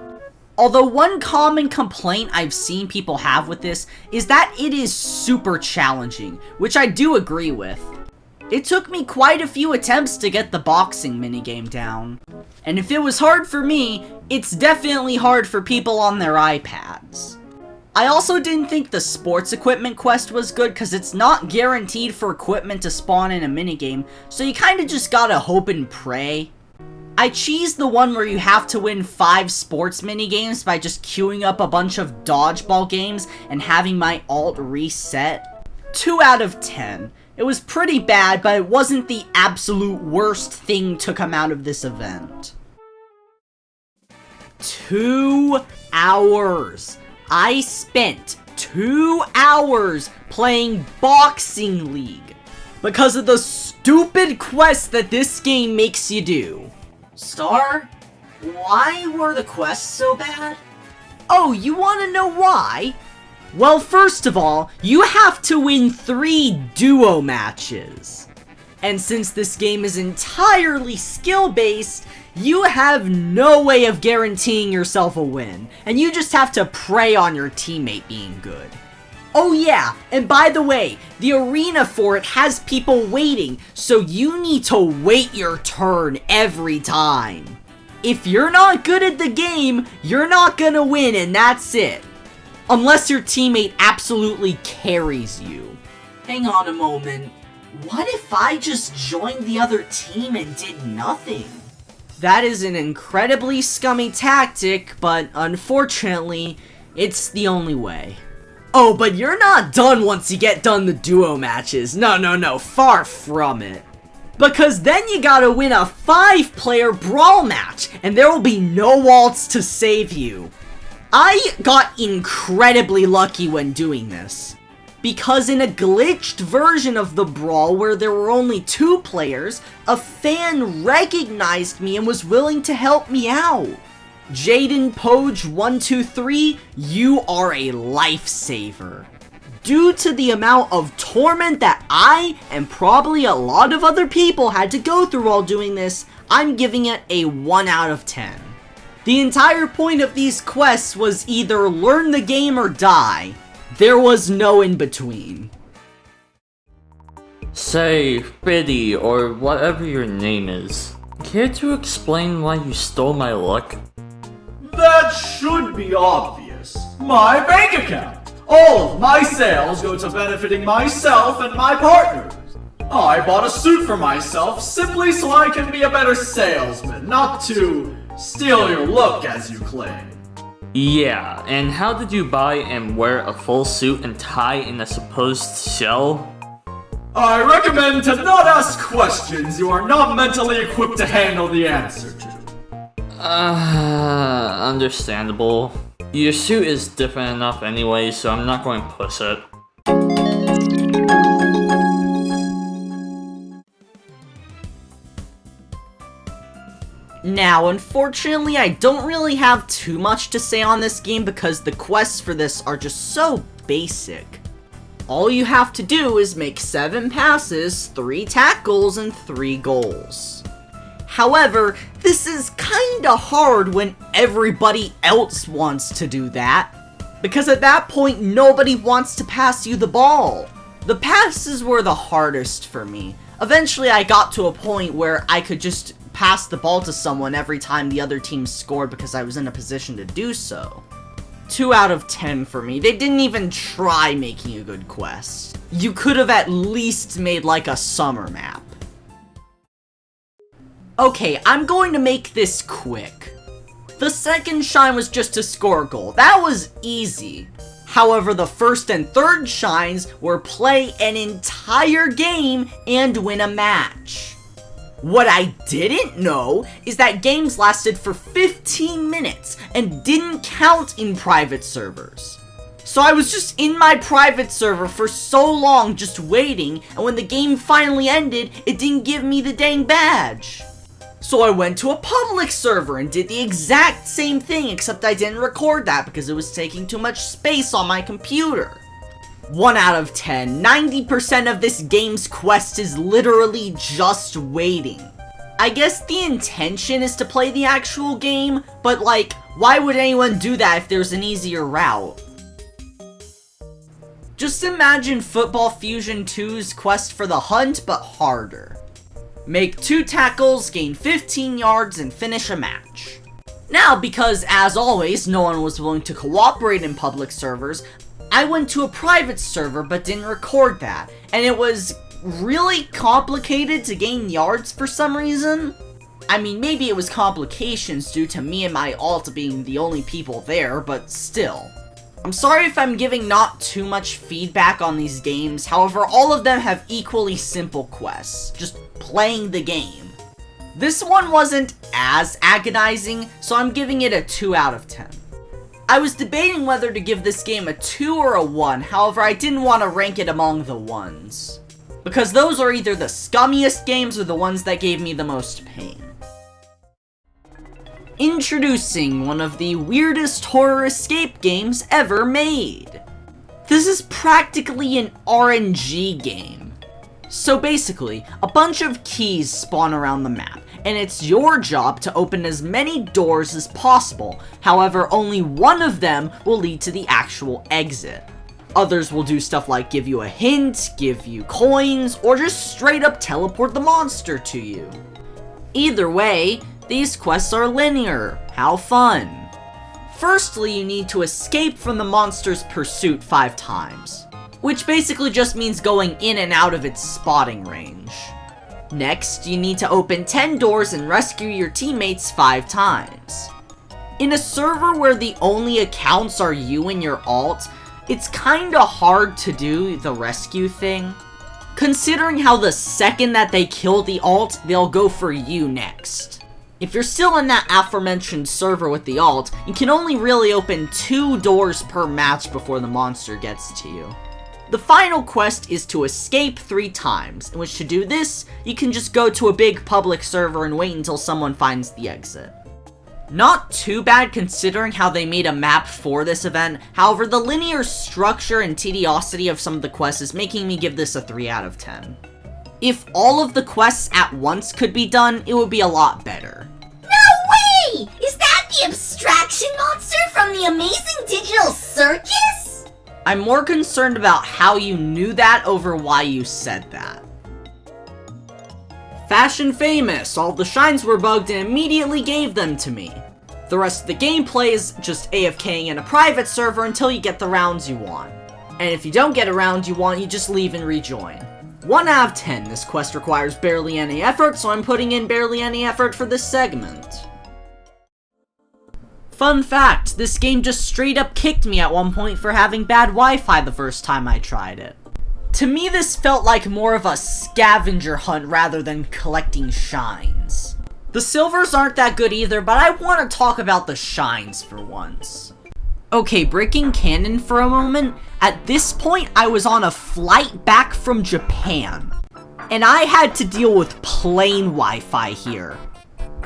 Although one common complaint I've seen people have with this is that it is super challenging, which I do agree with. It took me quite a few attempts to get the boxing minigame down. And if it was hard for me, it's definitely hard for people on their iPads. I also didn't think the sports equipment quest was good because it's not guaranteed for equipment to spawn in a minigame, so you kinda just gotta hope and pray. I cheesed the one where you have to win 5 sports minigames by just queuing up a bunch of dodgeball games and having my alt reset. 2 out of 10. It was pretty bad, but it wasn't the absolute worst thing to come out of this event. 2 hours. I spent 2 hours playing Boxing League because of the stupid quest that this game makes you do. Star, why were the quests so bad? Oh, you wanna know why? Well, first of all, you have to win 3 duo matches. And since this game is entirely skill-based, you have no way of guaranteeing yourself a win, and you just have to pray on your teammate being good. Oh yeah, and by the way, the arena for it has people waiting, so you need to wait your turn every time. If you're not good at the game, you're not gonna win and that's it. Unless your teammate absolutely carries you. Hang on a moment. What if I just joined the other team and did nothing? That is an incredibly scummy tactic, but unfortunately, it's the only way. Oh, but you're not done once you get done the duo matches. No, far from it. Because then you gotta win a 5-player brawl match, and there will be no alts to save you. I got incredibly lucky when doing this. Because in a glitched version of the brawl where there were only 2 players, a fan recognized me and was willing to help me out. Jaden Poge123, you are a lifesaver. Due to the amount of torment that I, and probably a lot of other people, had to go through while doing this, I'm giving it a 1 out of 10. The entire point of these quests was either learn the game or die. There was no in between. Say, Biddy, or whatever your name is, care to explain why you stole my luck? That should be obvious. My bank account. All of my sales go to benefiting myself and my partners. I bought a suit for myself simply so I can be a better salesman, not to steal your look as you claim. Yeah, and how did you buy and wear a full suit and tie in a supposed shell? I recommend to not ask questions you are not mentally equipped to handle the answer to. Understandable. Your suit is different enough anyway, so I'm not going to push it. Now, unfortunately, I don't really have too much to say on this game because the quests for this are just so basic. All you have to do is make 7 passes, 3 tackles, and 3 goals. However, this is kinda hard when everybody else wants to do that, because at that point, nobody wants to pass you the ball. The passes were the hardest for me. Eventually, I got to a point where I could just pass the ball to someone every time the other team scored because I was in a position to do so. 2 out of 10 for me. They didn't even try making a good quest. You could have at least made like a summer map. Okay, I'm going to make this quick. The second shine was just to score a goal. That was easy. However, the first and third shines were play an entire game and win a match. What I didn't know is that games lasted for 15 minutes and didn't count in private servers. So I was just in my private server for so long just waiting, and when the game finally ended, it didn't give me the dang badge. So I went to a public server and did the exact same thing, except I didn't record that because it was taking too much space on my computer. 1 out of 10, 90% of this game's quest is literally just waiting. I guess the intention is to play the actual game, but like, why would anyone do that if there's an easier route? Just imagine Football Fusion 2's quest for the hunt, but harder. Make 2 tackles, gain 15 yards, and finish a match. Now, because as always, no one was willing to cooperate in public servers, I went to a private server but didn't record that, and it was really complicated to gain yards for some reason. I mean, maybe it was complications due to me and my alt being the only people there, but still. I'm sorry if I'm giving not too much feedback on these games, however, all of them have equally simple quests, just playing the game. This one wasn't as agonizing, so I'm giving it a 2 out of 10. I was debating whether to give this game a 2 or a 1, however I didn't want to rank it among the 1s. Because those are either the scummiest games or the ones that gave me the most pain. Introducing one of the weirdest horror escape games ever made. This is practically an RNG game. So basically, a bunch of keys spawn around the map, and it's your job to open as many doors as possible. However, only one of them will lead to the actual exit. Others will do stuff like give you a hint, give you coins, or just straight up teleport the monster to you. Either way, these quests are linear. How fun! Firstly, you need to escape from the monster's pursuit 5 times, which basically just means going in and out of its spotting range. Next, you need to open 10 doors and rescue your teammates 5 times. In a server where the only accounts are you and your alt, it's kinda hard to do the rescue thing, considering how the second that they kill the alt, they'll go for you next. If you're still in that aforementioned server with the alt, you can only really open 2 doors per match before the monster gets to you. The final quest is to escape 3 times, in which to do this, you can just go to a big public server and wait until someone finds the exit. Not too bad considering how they made a map for this event, however the linear structure and tediosity of some of the quests is making me give this a 3 out of 10. If all of the quests at once could be done, it would be a lot better. No way! Is that the abstraction monster from the Amazing Digital Circus? I'm more concerned about how you knew that over why you said that. Fashion famous, all the shines were bugged and immediately gave them to me. The rest of the gameplay is just AFKing in a private server until you get the rounds you want. And if you don't get a round you want, you just leave and rejoin. 1 out of 10, this quest requires barely any effort, so I'm putting in barely any effort for this segment. Fun fact, this game just straight up kicked me at one point for having bad Wi-Fi the first time I tried it. To me, this felt like more of a scavenger hunt rather than collecting shines. The silvers aren't that good either, but I want to talk about the shines for once. Okay, breaking canon for a moment. At this point, I was on a flight back from Japan, and I had to deal with plain Wi-Fi here.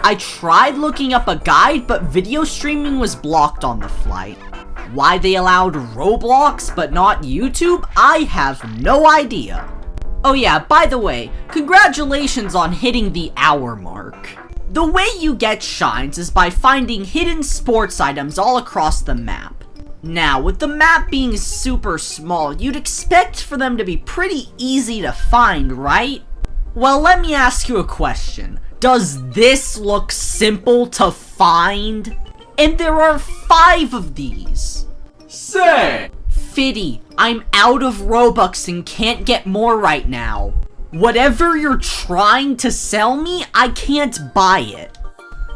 I tried looking up a guide, but video streaming was blocked on the flight. Why they allowed Roblox but not YouTube, I have no idea. Oh yeah, by the way, congratulations on hitting the hour mark. The way you get shines is by finding hidden sports items all across the map. Now, with the map being super small, you'd expect for them to be pretty easy to find, right? Well, let me ask you a question. Does this look simple to find? And there are 5 of these. Say! Fiddy, I'm out of Robux and can't get more right now. Whatever you're trying to sell me, I can't buy it.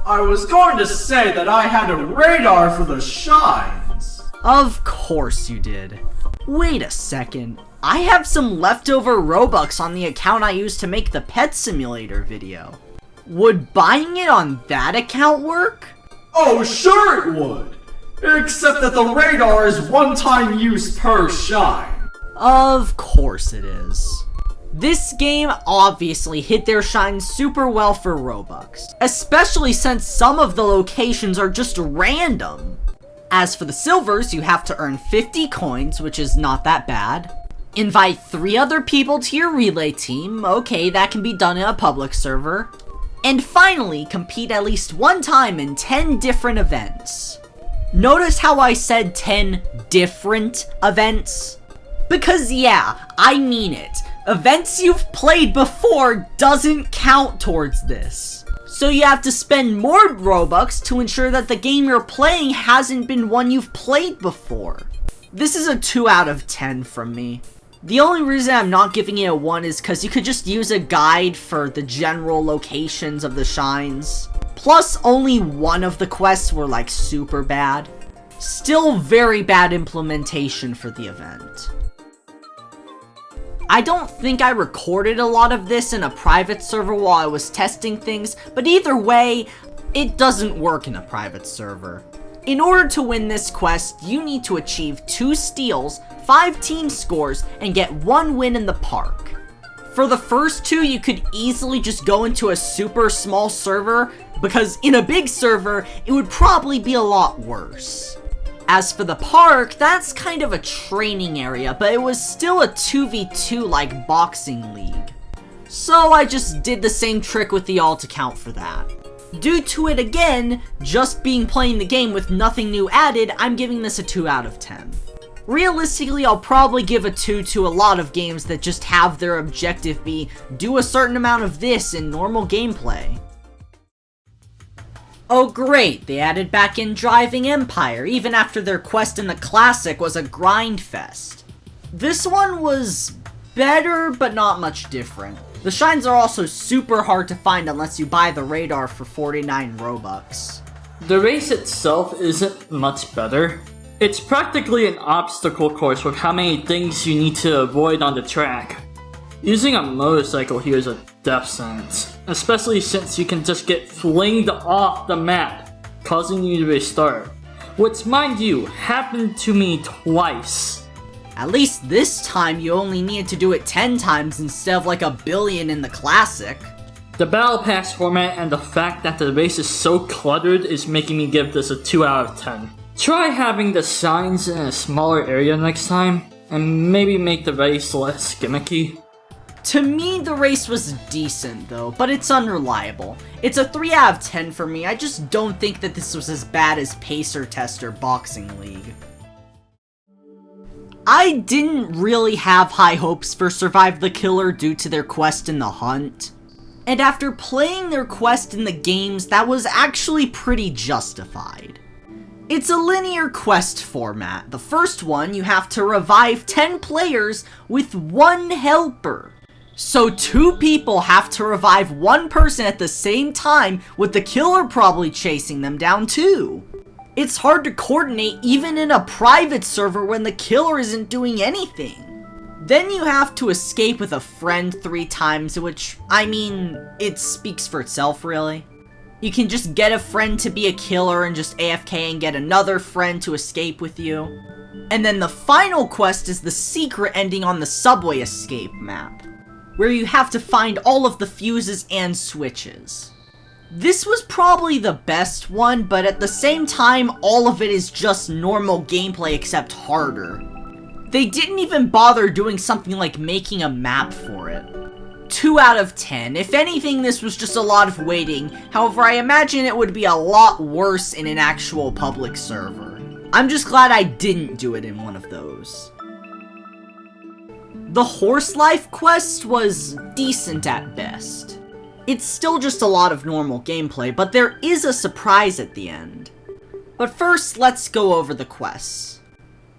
I was going to say that I had a radar for the shines. Of course you did. Wait a second. I have some leftover Robux on the account I used to make the Pet Simulator video. Would buying it on that account work? Oh, sure it would. Except that the radar is one-time use per shine. Of course it is. This game obviously hit their shine super well for Robux, especially since some of the locations are just random. As for the silvers, you have to earn 50 coins, which is not that bad. Invite 3 other people to your relay team, okay, that can be done in a public server. And finally, compete at least one time in 10 different events. Notice how I said 10 different events? Because yeah, I mean it. Events you've played before doesn't count towards this. So you have to spend more Robux to ensure that the game you're playing hasn't been one you've played before. This is a 2 out of 10 from me. The only reason I'm not giving it a 1 is because you could just use a guide for the general locations of the shines. Plus, only one of the quests were like super bad. Still very bad implementation for the event. I don't think I recorded a lot of this in a private server while I was testing things, but either way, it doesn't work in a private server. In order to win this quest, you need to achieve 2 steals, 5 team scores, and get 1 win in the park. For the first 2, you could easily just go into a super small server, because in a big server, it would probably be a lot worse. As for the park, that's kind of a training area, but it was still a 2v2 like boxing league. So I just did the same trick with the alt account for that. Due to it again, just being playing the game with nothing new added, I'm giving this a 2 out of 10. Realistically, I'll probably give a 2 to a lot of games that just have their objective be, do a certain amount of this in normal gameplay. Oh great, they added back in Driving Empire, even after their quest in the Classic was a grind fest. This one was better, but not much different. The shines are also super hard to find unless you buy the radar for 49 Robux. The race itself isn't much better. It's practically an obstacle course with how many things you need to avoid on the track. Using a motorcycle here is a death sentence, especially since you can just get flinged off the map, causing you to restart. Which, mind you, happened to me twice. At least this time you only needed to do it 10 times instead of like a billion in the Classic. The Battle Pass format and the fact that the race is so cluttered is making me give this a 2 out of 10. Try having the signs in a smaller area next time, and maybe make the race less gimmicky. To me, the race was decent though, but it's unreliable. It's a 3 out of 10 for me. I just don't think that this was as bad as Pacer Tester Boxing League. I didn't really have high hopes for Survive the Killer due to their quest in the hunt. And after playing their quest in the games, that was actually pretty justified. It's a linear quest format. The first one, you have to revive 10 players with 1 helper. So 2 people have to revive 1 person at the same time, with the killer probably chasing them down too. It's hard to coordinate even in a private server when the killer isn't doing anything. Then you have to escape with a friend 3 times, which, I mean, it speaks for itself really. You can just get a friend to be a killer and just AFK and get another friend to escape with you. And then the final quest is the secret ending on the subway escape map, where you have to find all of the fuses and switches. This was probably the best one, but at the same time, all of it is just normal gameplay except harder. They didn't even bother doing something like making a map for it. 2 out of 10. If anything, this was just a lot of waiting. However, I imagine it would be a lot worse in an actual public server. I'm just glad I didn't do it in one of those. The horse life quest was decent at best. It's still just a lot of normal gameplay, but there is a surprise at the end. But first, let's go over the quests.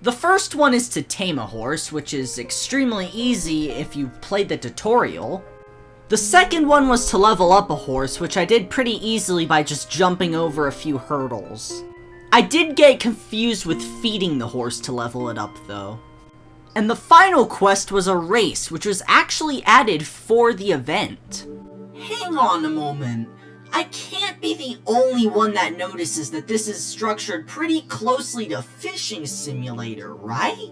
The first one is to tame a horse, which is extremely easy if you've played the tutorial. The second one was to level up a horse, which I did pretty easily by just jumping over a few hurdles. I did get confused with feeding the horse to level it up though. And the final quest was a race, which was actually added for the event. Hang on a moment. I can't be the only one that notices that this is structured pretty closely to Fishing Simulator, right?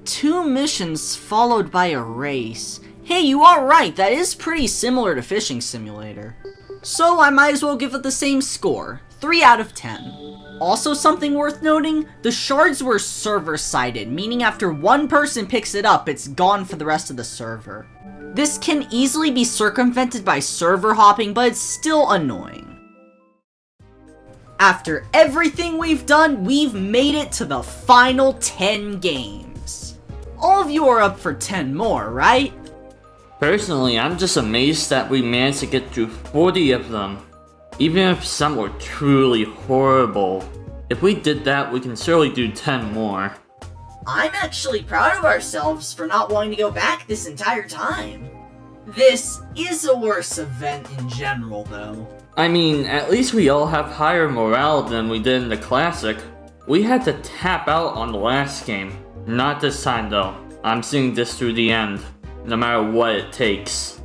2 missions followed by a race. Hey, you are right, that is pretty similar to Fishing Simulator. So I might as well give it the same score, 3 out of 10. Also something worth noting, the shards were server-sided, meaning after one person picks it up, it's gone for the rest of the server. This can easily be circumvented by server hopping, but it's still annoying. After everything we've done, we've made it to the final 10 games. All of you are up for 10 more, right? Personally, I'm just amazed that we managed to get through 40 of them. Even if some were truly horrible. If we did that, we can surely do 10 more. I'm actually proud of ourselves for not wanting to go back this entire time. This is a worse event in general, though. I mean, at least we all have higher morale than we did in the classic. We had to tap out on the last game. Not this time, though. I'm seeing this through the end, no matter what it takes.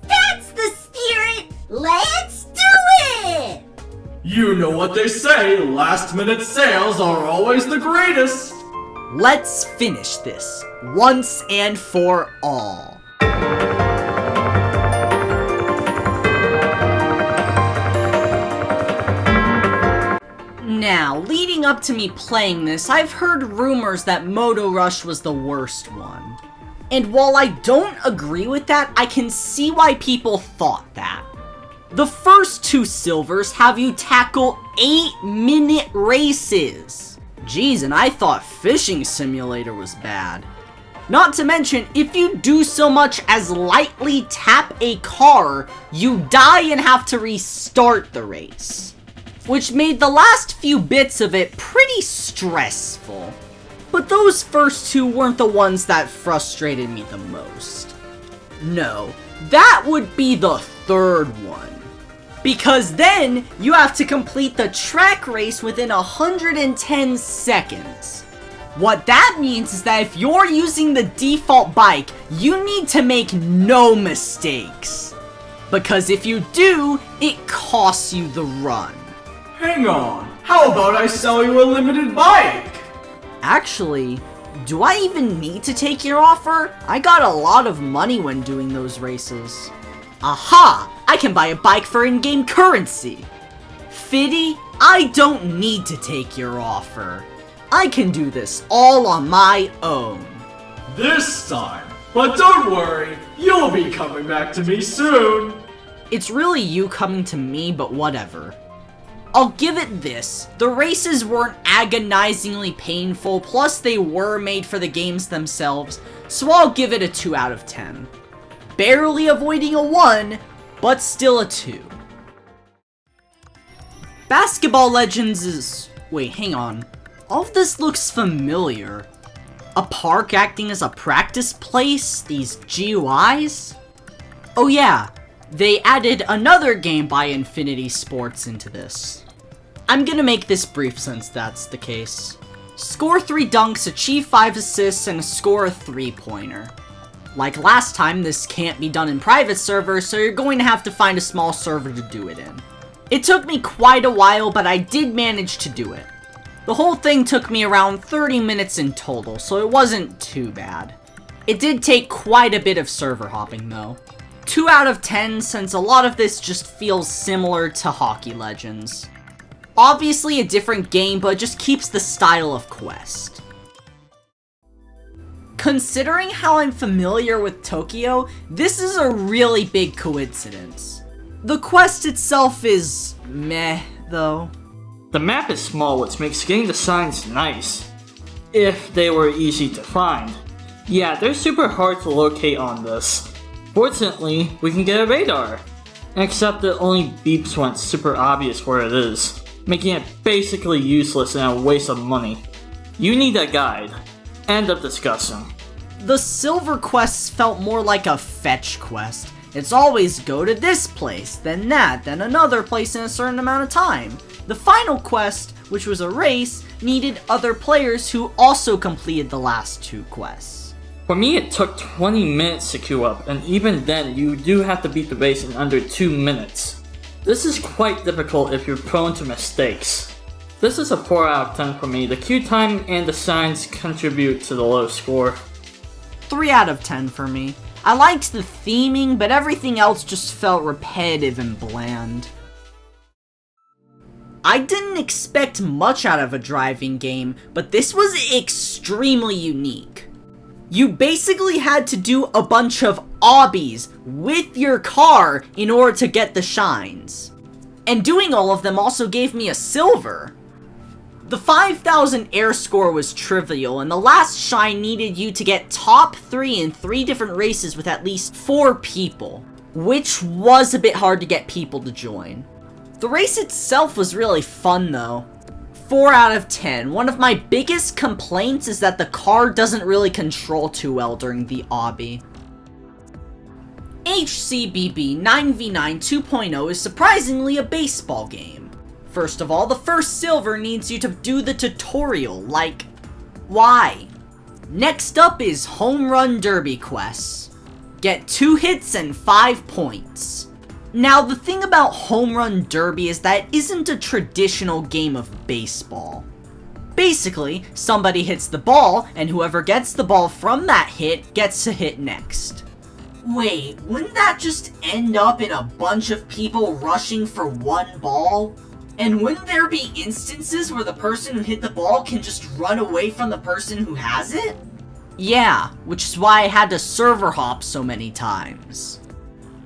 That's the spirit! Let's do it! You know what they say, last-minute sales are always the greatest! Let's finish this, once and for all. Now, leading up to me playing this, I've heard rumors that MotoRush was the worst one. And while I don't agree with that, I can see why people thought that. The first 2 silvers have you tackle 8-minute races. Jeez, and I thought Fishing Simulator was bad. Not to mention, if you do so much as lightly tap a car, you die and have to restart the race. Which made the last few bits of it pretty stressful. But those first 2 weren't the ones that frustrated me the most. No, that would be the third one. Because then, you have to complete the track race within 110 seconds. What that means is that if you're using the default bike, you need to make no mistakes. Because if you do, it costs you the run. Hang on, how about I sell you a limited bike? Actually, do I even need to take your offer? I got a lot of money when doing those races. Aha! I can buy a bike for in-game currency! Fiddy, I don't need to take your offer. I can do this all on my own. This time. But don't worry, you'll be coming back to me soon. It's really you coming to me, but whatever. I'll give it this, the races weren't agonizingly painful, plus they were made for the games themselves, so I'll give it a 2 out of 10. Barely avoiding a 1, but still a 2. Basketball Legends is... wait, hang on. All of this looks familiar. A park acting as a practice place? These GUIs? Oh yeah, they added another game by Infinity Sports into this. I'm gonna make this brief since that's the case. Score 3 dunks, achieve 5 assists, and score a 3-pointer. Like last time, this can't be done in private servers, so you're going to have to find a small server to do it in. It took me quite a while, but I did manage to do it. The whole thing took me around 30 minutes in total, so it wasn't too bad. It did take quite a bit of server hopping though. 2 out of 10, since a lot of this just feels similar to Hocky Legends. Obviously a different game, but it just keeps the style of quest. Considering how I'm familiar with Tokyo, this is a really big coincidence. The quest itself is meh, though. The map is small, which makes getting the signs nice. If they were easy to find. Yeah, they're super hard to locate on this. Fortunately, we can get a radar. Except it only beeps when it's super obvious where it is, making it basically useless and a waste of money. You need a guide. End of discussion. The silver quests felt more like a fetch quest. It's always go to this place, then that, then another place in a certain amount of time. The final quest, which was a race, needed other players who also completed the last 2 quests. For me, it took 20 minutes to queue up, and even then, you do have to beat the race in under 2 minutes. This is quite difficult if you're prone to mistakes. This is a 4 out of 10 for me. The queue time and the signs contribute to the low score. 3 out of 10 for me. I liked the theming, but everything else just felt repetitive and bland. I didn't expect much out of a driving game, but this was extremely unique. You basically had to do a bunch of obbies with your car in order to get the shines. And doing all of them also gave me a silver. The 5,000 air score was trivial, and the last shine needed you to get top 3 in 3 different races with at least 4 people, which was a bit hard to get people to join. The race itself was really fun though. 4 out of 10. One of my biggest complaints is that the car doesn't really control too well during the obby. HCBB 9v9 2.0 is surprisingly a baseball game. First of all, the first silver needs you to do the tutorial, like, why? Next up is Home Run Derby quests. Get 2 hits and 5 points. Now, the thing about Home Run Derby is that it isn't a traditional game of baseball. Basically, somebody hits the ball, and whoever gets the ball from that hit gets to hit next. Wait, wouldn't that just end up in a bunch of people rushing for one ball? And wouldn't there be instances where the person who hit the ball can just run away from the person who has it? Yeah, which is why I had to server hop so many times.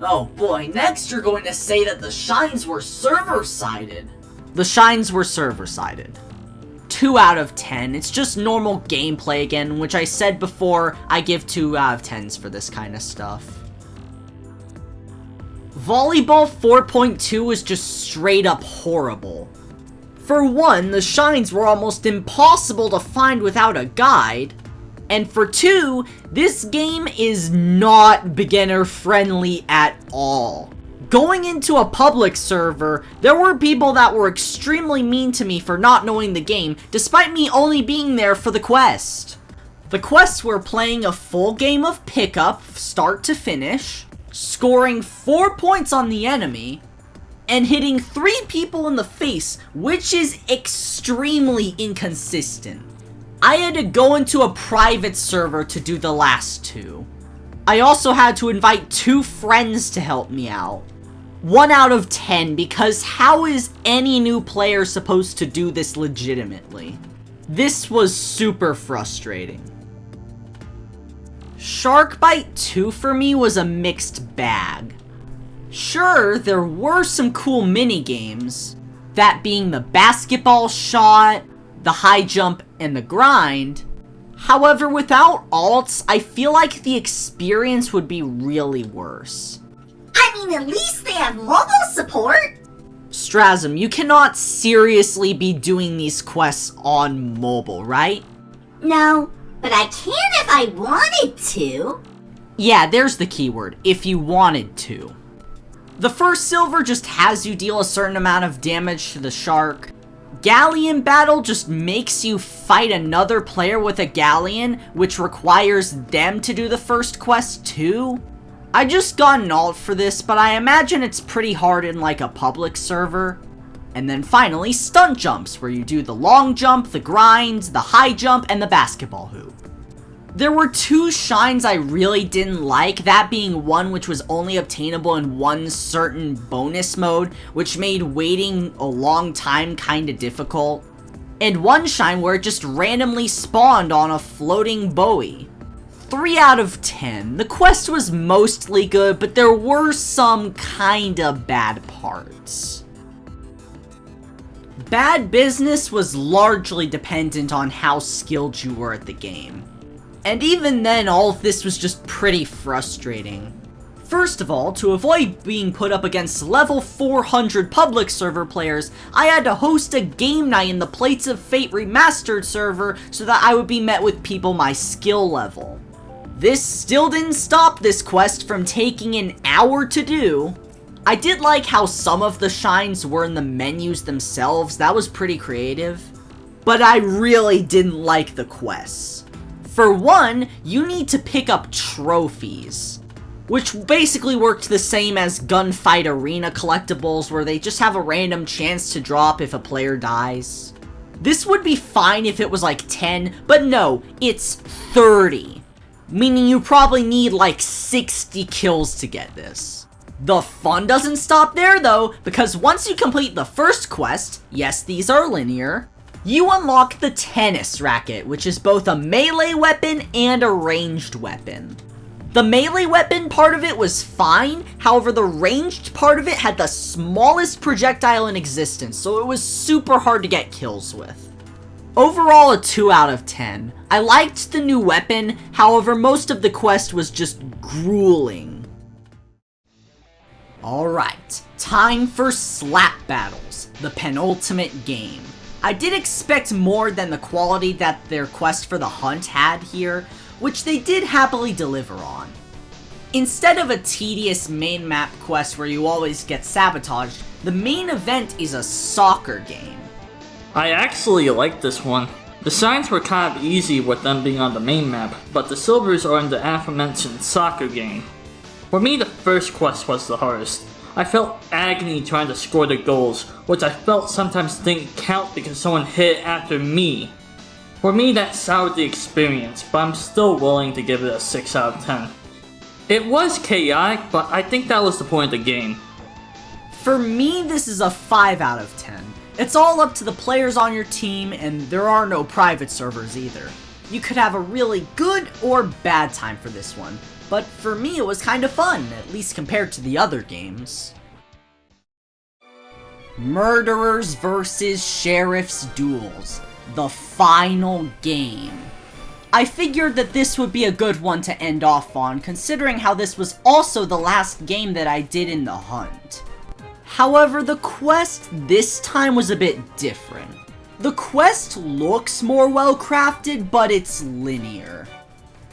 Oh boy, next you're going to say that the shines were server-sided. The shines were server-sided. 2 out of 10. It's just normal gameplay again, which I said before, I give 2 out of 10s for this kind of stuff. Volleyball 4.2 was just straight up horrible. For one, the shines were almost impossible to find without a guide. And for 2, this game is not beginner friendly at all. Going into a public server, there were people that were extremely mean to me for not knowing the game, despite me only being there for the quest. The quests were playing a full game of pickup, start to finish, scoring 4 points on the enemy, and hitting 3 people in the face, which is extremely inconsistent. I had to go into a private server to do the last 2. I also had to invite 2 friends to help me out. 1 out of 10, because how is any new player supposed to do this legitimately? This was super frustrating. SharkBite 2 for me was a mixed bag. Sure, there were some cool minigames, that being the basketball shot, the high jump, and the grind. However, without alts, I feel like the experience would be really worse. I mean, at least they have mobile support. Starism, you cannot seriously be doing these quests on mobile, right? No, but I can if I wanted to. Yeah, there's the keyword, if you wanted to. The first silver just has you deal a certain amount of damage to the shark. Galleon battle just makes you fight another player with a galleon, which requires them to do the first quest too. I just got an alt for this, but I imagine it's pretty hard in like a public server. And then finally, stunt jumps, where you do the long jump, the grind, the high jump, and the basketball hoop. There were 2 shines I really didn't like, that being one which was only obtainable in one certain bonus mode, which made waiting a long time kinda difficult. And one shine where it just randomly spawned on a floating buoy. 3 out of 10. The quest was mostly good, but there were some kinda bad parts. Bad business was largely dependent on how skilled you were at the game. And even then, all of this was just pretty frustrating. First of all, to avoid being put up against level 400 public server players, I had to host a game night in the Plates of Fate Remastered server so that I would be met with people my skill level. This still didn't stop this quest from taking an hour to do. I did like how some of the shines were in the menus themselves, that was pretty creative. But I really didn't like the quests. For one, you need to pick up trophies, which basically worked the same as Gunfight Arena collectibles, where they just have a random chance to drop if a player dies. This would be fine if it was like 10, but no, it's 30. Meaning you probably need like 60 kills to get this. The fun doesn't stop there though, because once you complete the first quest, yes, these are linear, you unlock the tennis racket, which is both a melee weapon and a ranged weapon. The melee weapon part of it was fine, however the ranged part of it had the smallest projectile in existence, so it was super hard to get kills with. Overall a 2 out of 10. I liked the new weapon, however most of the quest was just grueling. Alright, time for Slap Battles, the penultimate game. I did expect more than the quality that their quest for the hunt had here, which they did happily deliver on. Instead of a tedious main map quest where you always get sabotaged, the main event is a soccer game. I actually like this one. The shines were kind of easy with them being on the main map, but the silvers are in the aforementioned soccer game. For me, the first quest was the hardest. I felt agony trying to score the goals, which I felt sometimes didn't count because someone hit it after me. For me, that soured the experience, but I'm still willing to give it a 6 out of 10. It was chaotic, but I think that was the point of the game. For me, this is a 5 out of 10. It's all up to the players on your team, and there are no private servers either. You could have a really good or bad time for this one. But for me, it was kind of fun, at least compared to the other games. Murderers vs. Sheriffs Duels, the final game. I figured that this would be a good one to end off on, considering how this was also the last game that I did in the hunt. However, the quest this time was a bit different. The quest looks more well crafted, but it's linear.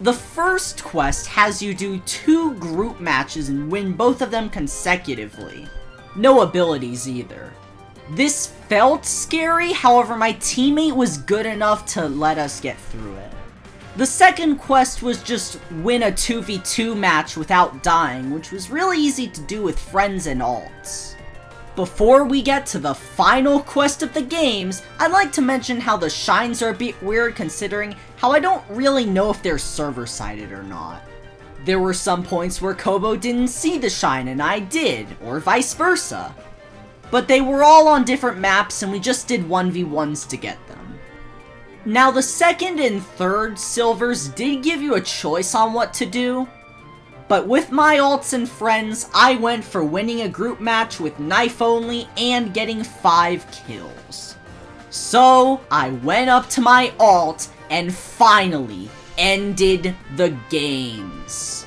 The first quest has you do 2 group matches and win both of them consecutively. No abilities either. This felt scary, however my teammate was good enough to let us get through it. The second quest was just win a 2v2 match without dying, which was really easy to do with friends and alts. Before we get to the final quest of the games, I'd like to mention how the shines are a bit weird considering how I don't really know if they're server-sided or not. There were some points where Kobo didn't see the shine and I did, or vice versa. But they were all on different maps and we just did 1v1s to get them. Now the second and third silvers did give you a choice on what to do, but with my alts and friends, I went for winning a group match with knife only and getting 5 kills. So, I went up to my alt and finally ended the games.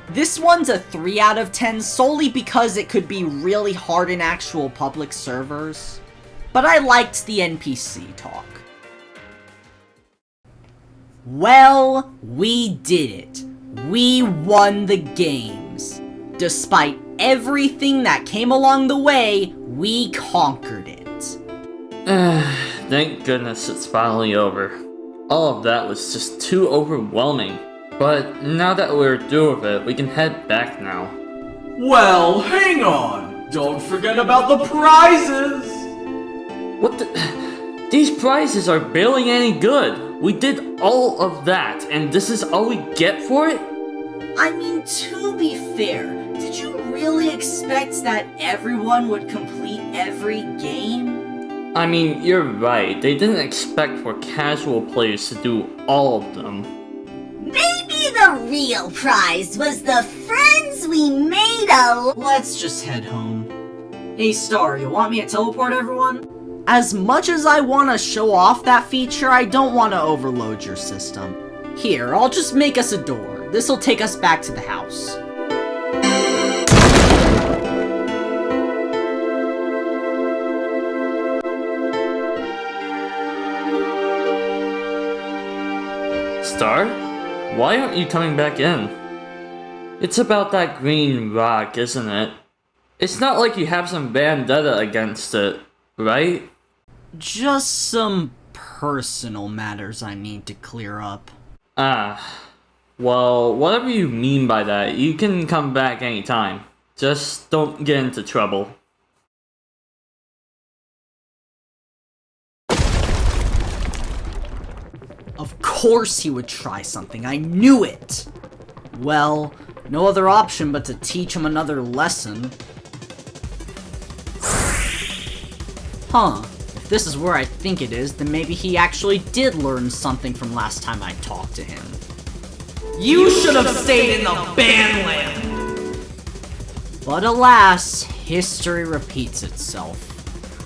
This one's a 3 out of 10 solely because it could be really hard in actual public servers, but I liked the NPC talk. Well, we did it. We won the games. Despite everything that came along the way, we conquered it. Thank goodness it's finally over. All of that was just too overwhelming. But now that we're through with it, we can head back now. Well, hang on. Don't forget about the prizes. What the? These prizes are barely any good. We did all of that, and this is all we get for it? I mean, to be fair, did you really expect that everyone would complete every game? I mean, you're right. They didn't expect for casual players to do all of them. Maybe the real prize was the friends we made a... Let's just head home. Hey Star, you want me to teleport everyone? As much as I want to show off that feature, I don't want to overload your system. Here, I'll just make us a door. This'll take us back to the house. Star? Why aren't you coming back in? It's about that green rock, isn't it? It's not like you have some vendetta against it, right? Just some personal matters I need to clear up. Ah. Well, whatever you mean by that, you can come back anytime. Just don't get into trouble. Of course he would try something, I knew it! Well, no other option but to teach him another lesson. Huh, if this is where I think it is, then maybe he actually did learn something from last time I talked to him. You should have stayed in the bandland! But alas, history repeats itself.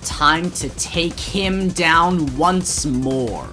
Time to take him down once more.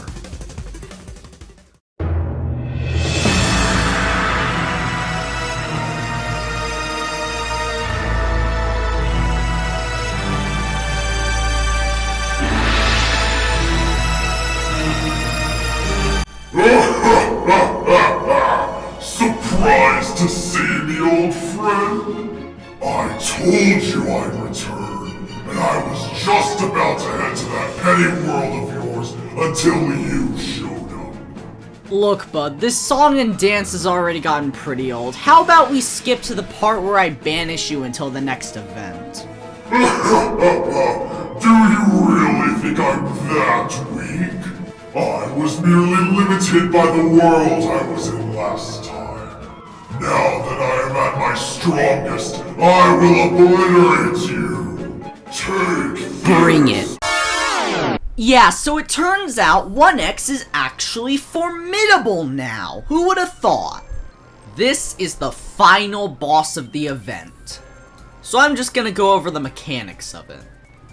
Surprised to see me, old friend? I told you I'd return, and I was just about to head to that petty world of yours until you showed up. Look, bud, this song and dance has already gotten pretty old. How about we skip to the part where I banish you until the next event? Do you really think I'm that weak? I was merely limited by the world I was in last time. Now that I am at my strongest, I will obliterate you. Take this. Bring it. Yeah, so it turns out 1X is actually formidable now. Who would have thought? This is the final boss of the event. So I'm just gonna go over the mechanics of it.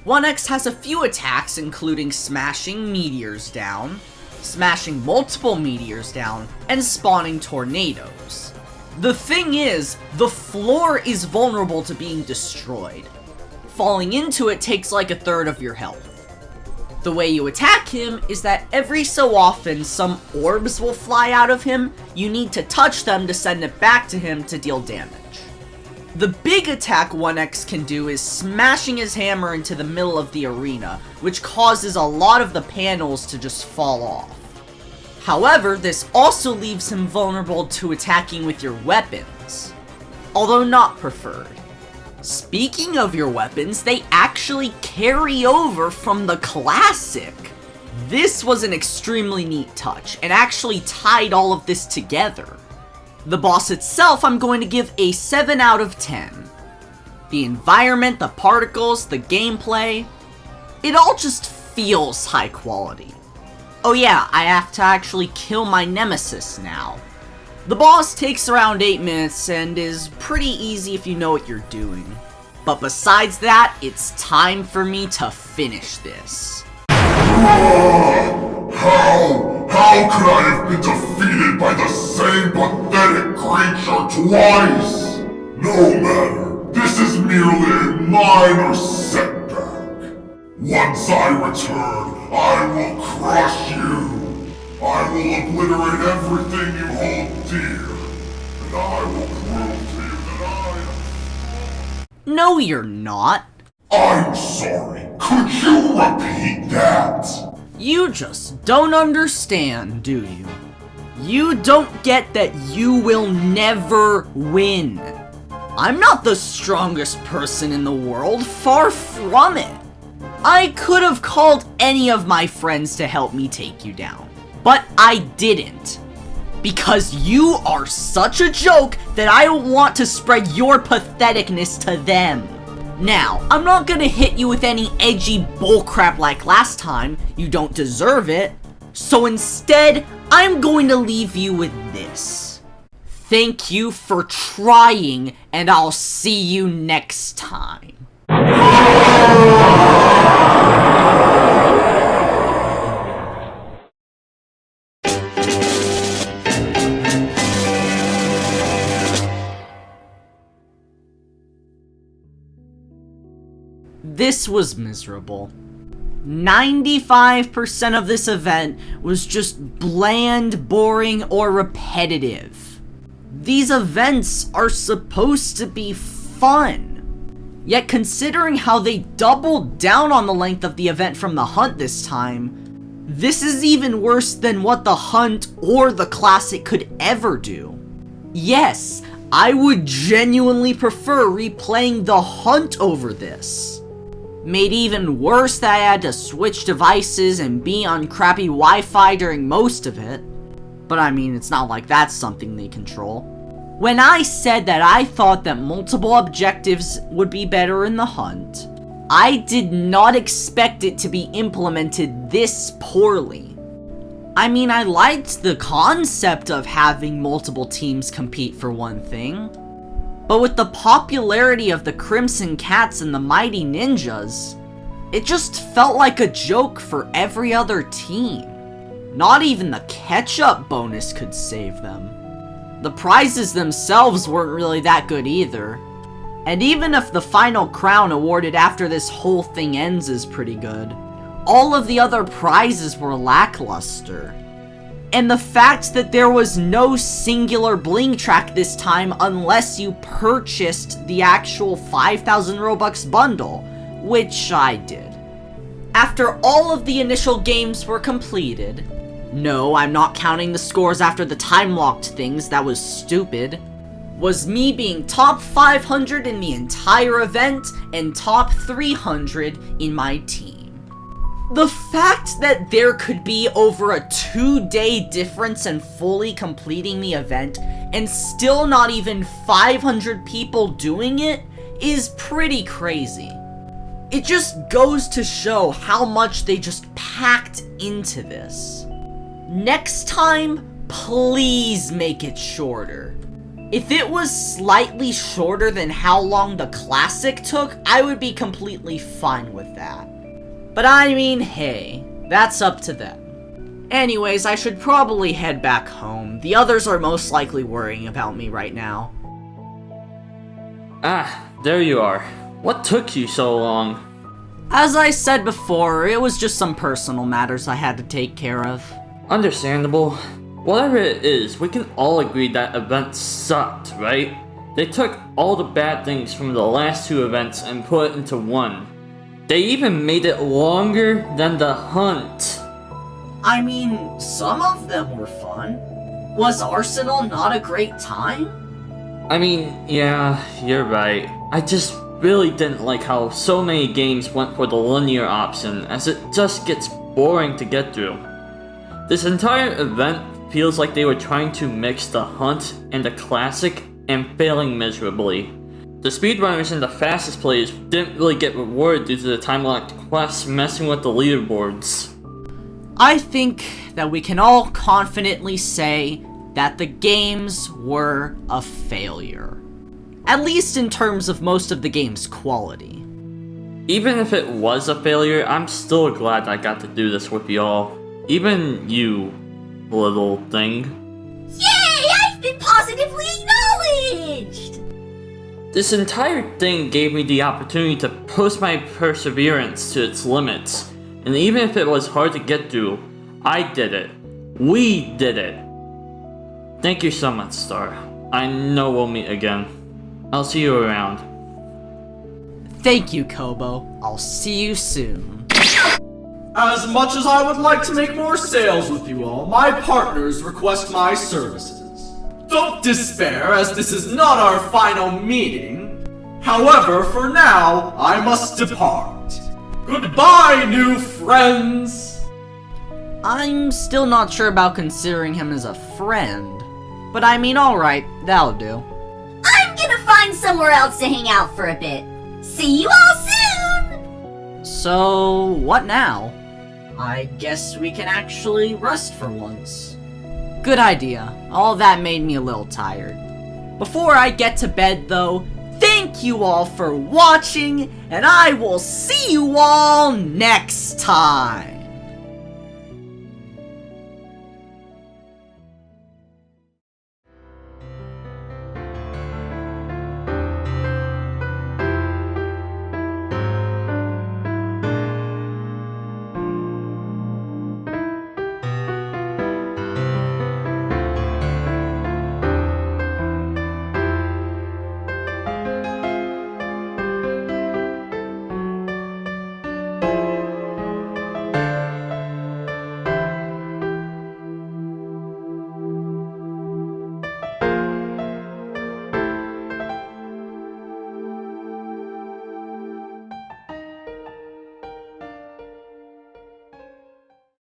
1X has a few attacks including smashing meteors down, smashing multiple meteors down, and spawning tornadoes. The thing is, the floor is vulnerable to being destroyed. Falling into it takes like a third of your health. The way you attack him is that every so often some orbs will fly out of him. You need to touch them to send it back to him to deal damage. The big attack 1X can do is smashing his hammer into the middle of the arena, which causes a lot of the panels to just fall off. However, this also leaves him vulnerable to attacking with your weapons, although not preferred. Speaking of your weapons, they actually carry over from the classic. This was an extremely neat touch, and actually tied all of this together. The boss itself, I'm going to give a 7 out of 10. The environment, the particles, the gameplay, it all just feels high quality. Oh yeah, I have to actually kill my nemesis now. The boss takes around 8 minutes and is pretty easy if you know what you're doing. But besides that, it's time for me to finish this. How could I have been defeated by the same pathetic creature twice? No matter, this is merely a minor setback. Once I return, I will crush you. I will obliterate everything you hold dear. And I will prove to you that I am... No, you're not. I'm sorry. Could you repeat that? You just don't understand, do you? You don't get that you will never win. I'm not the strongest person in the world, far from it. I could have called any of my friends to help me take you down, but I didn't. Because you are such a joke that I don't want to spread your patheticness to them. Now, I'm not gonna hit you with any edgy bullcrap like last time, you don't deserve it. So instead, I'm going to leave you with this. Thank you for trying, and I'll see you next time. This was miserable. 95% of this event was just bland, boring, or repetitive. These events are supposed to be fun. Yet considering how they doubled down on the length of the event from the hunt this time, this is even worse than what the hunt or the classic could ever do. Yes, I would genuinely prefer replaying the hunt over this. Made even worse that I had to switch devices and be on crappy Wi-Fi during most of it. But I mean, it's not like that's something they control. When I said that I thought that multiple objectives would be better in the hunt, I did not expect it to be implemented this poorly. I mean, I liked the concept of having multiple teams compete for one thing. But with the popularity of the Crimson Cats and the Mighty Ninjas, it just felt like a joke for every other team. Not even the catch-up bonus could save them. The prizes themselves weren't really that good either. And even if the final crown awarded after this whole thing ends is pretty good, all of the other prizes were lackluster. And the fact that there was no singular bling track this time unless you purchased the actual 5,000 Robux bundle, which I did. After all of the initial games were completed, no, I'm not counting the scores after the time-locked things, that was stupid, was me being top 500 in the entire event and top 300 in my team. The fact that there could be over a 2-day difference in fully completing the event and still not even 500 people doing it is pretty crazy. It just goes to show how much they just packed into this. Next time, please make it shorter. If it was slightly shorter than how long the classic took, I would be completely fine with that. But I mean, hey, that's up to them. Anyways, I should probably head back home. The others are most likely worrying about me right now. Ah, there you are. What took you so long? As I said before, it was just some personal matters I had to take care of. Understandable. Whatever it is, we can all agree that event sucked, right? They took all the bad things from the last two events and put it into one. They even made it longer than the hunt. I mean, some of them were fun. Was Arsenal not a great time? I mean, yeah, you're right. I just really didn't like how so many games went for the linear option, as it just gets boring to get through. This entire event feels like they were trying to mix the hunt and the classic and failing miserably. The speedrunners and the fastest players didn't really get rewarded due to the time-locked quests messing with the leaderboards. I think that we can all confidently say that the games were a failure. At least in terms of most of the game's quality. Even if it was a failure, I'm still glad I got to do this with y'all. Even you, little thing. Yay! I've been positively acknowledged! This entire thing gave me the opportunity to push my perseverance to its limits. And even if it was hard to get through, I did it. We did it. Thank you so much, Star. I know we'll meet again. I'll see you around. Thank you, Kobo. I'll see you soon. As much as I would like to make more sales with you all, my partners request my services. Don't despair, as this is not our final meeting. However, for now, I must depart. Goodbye, new friends! I'm still not sure about considering him as a friend. But I mean, alright, that'll do. I'm gonna find somewhere else to hang out for a bit. See you all soon! So, what now? I guess we can actually rest for once. Good idea. All that made me a little tired. Before I get to bed though, thank you all for watching, and I will see you all next time!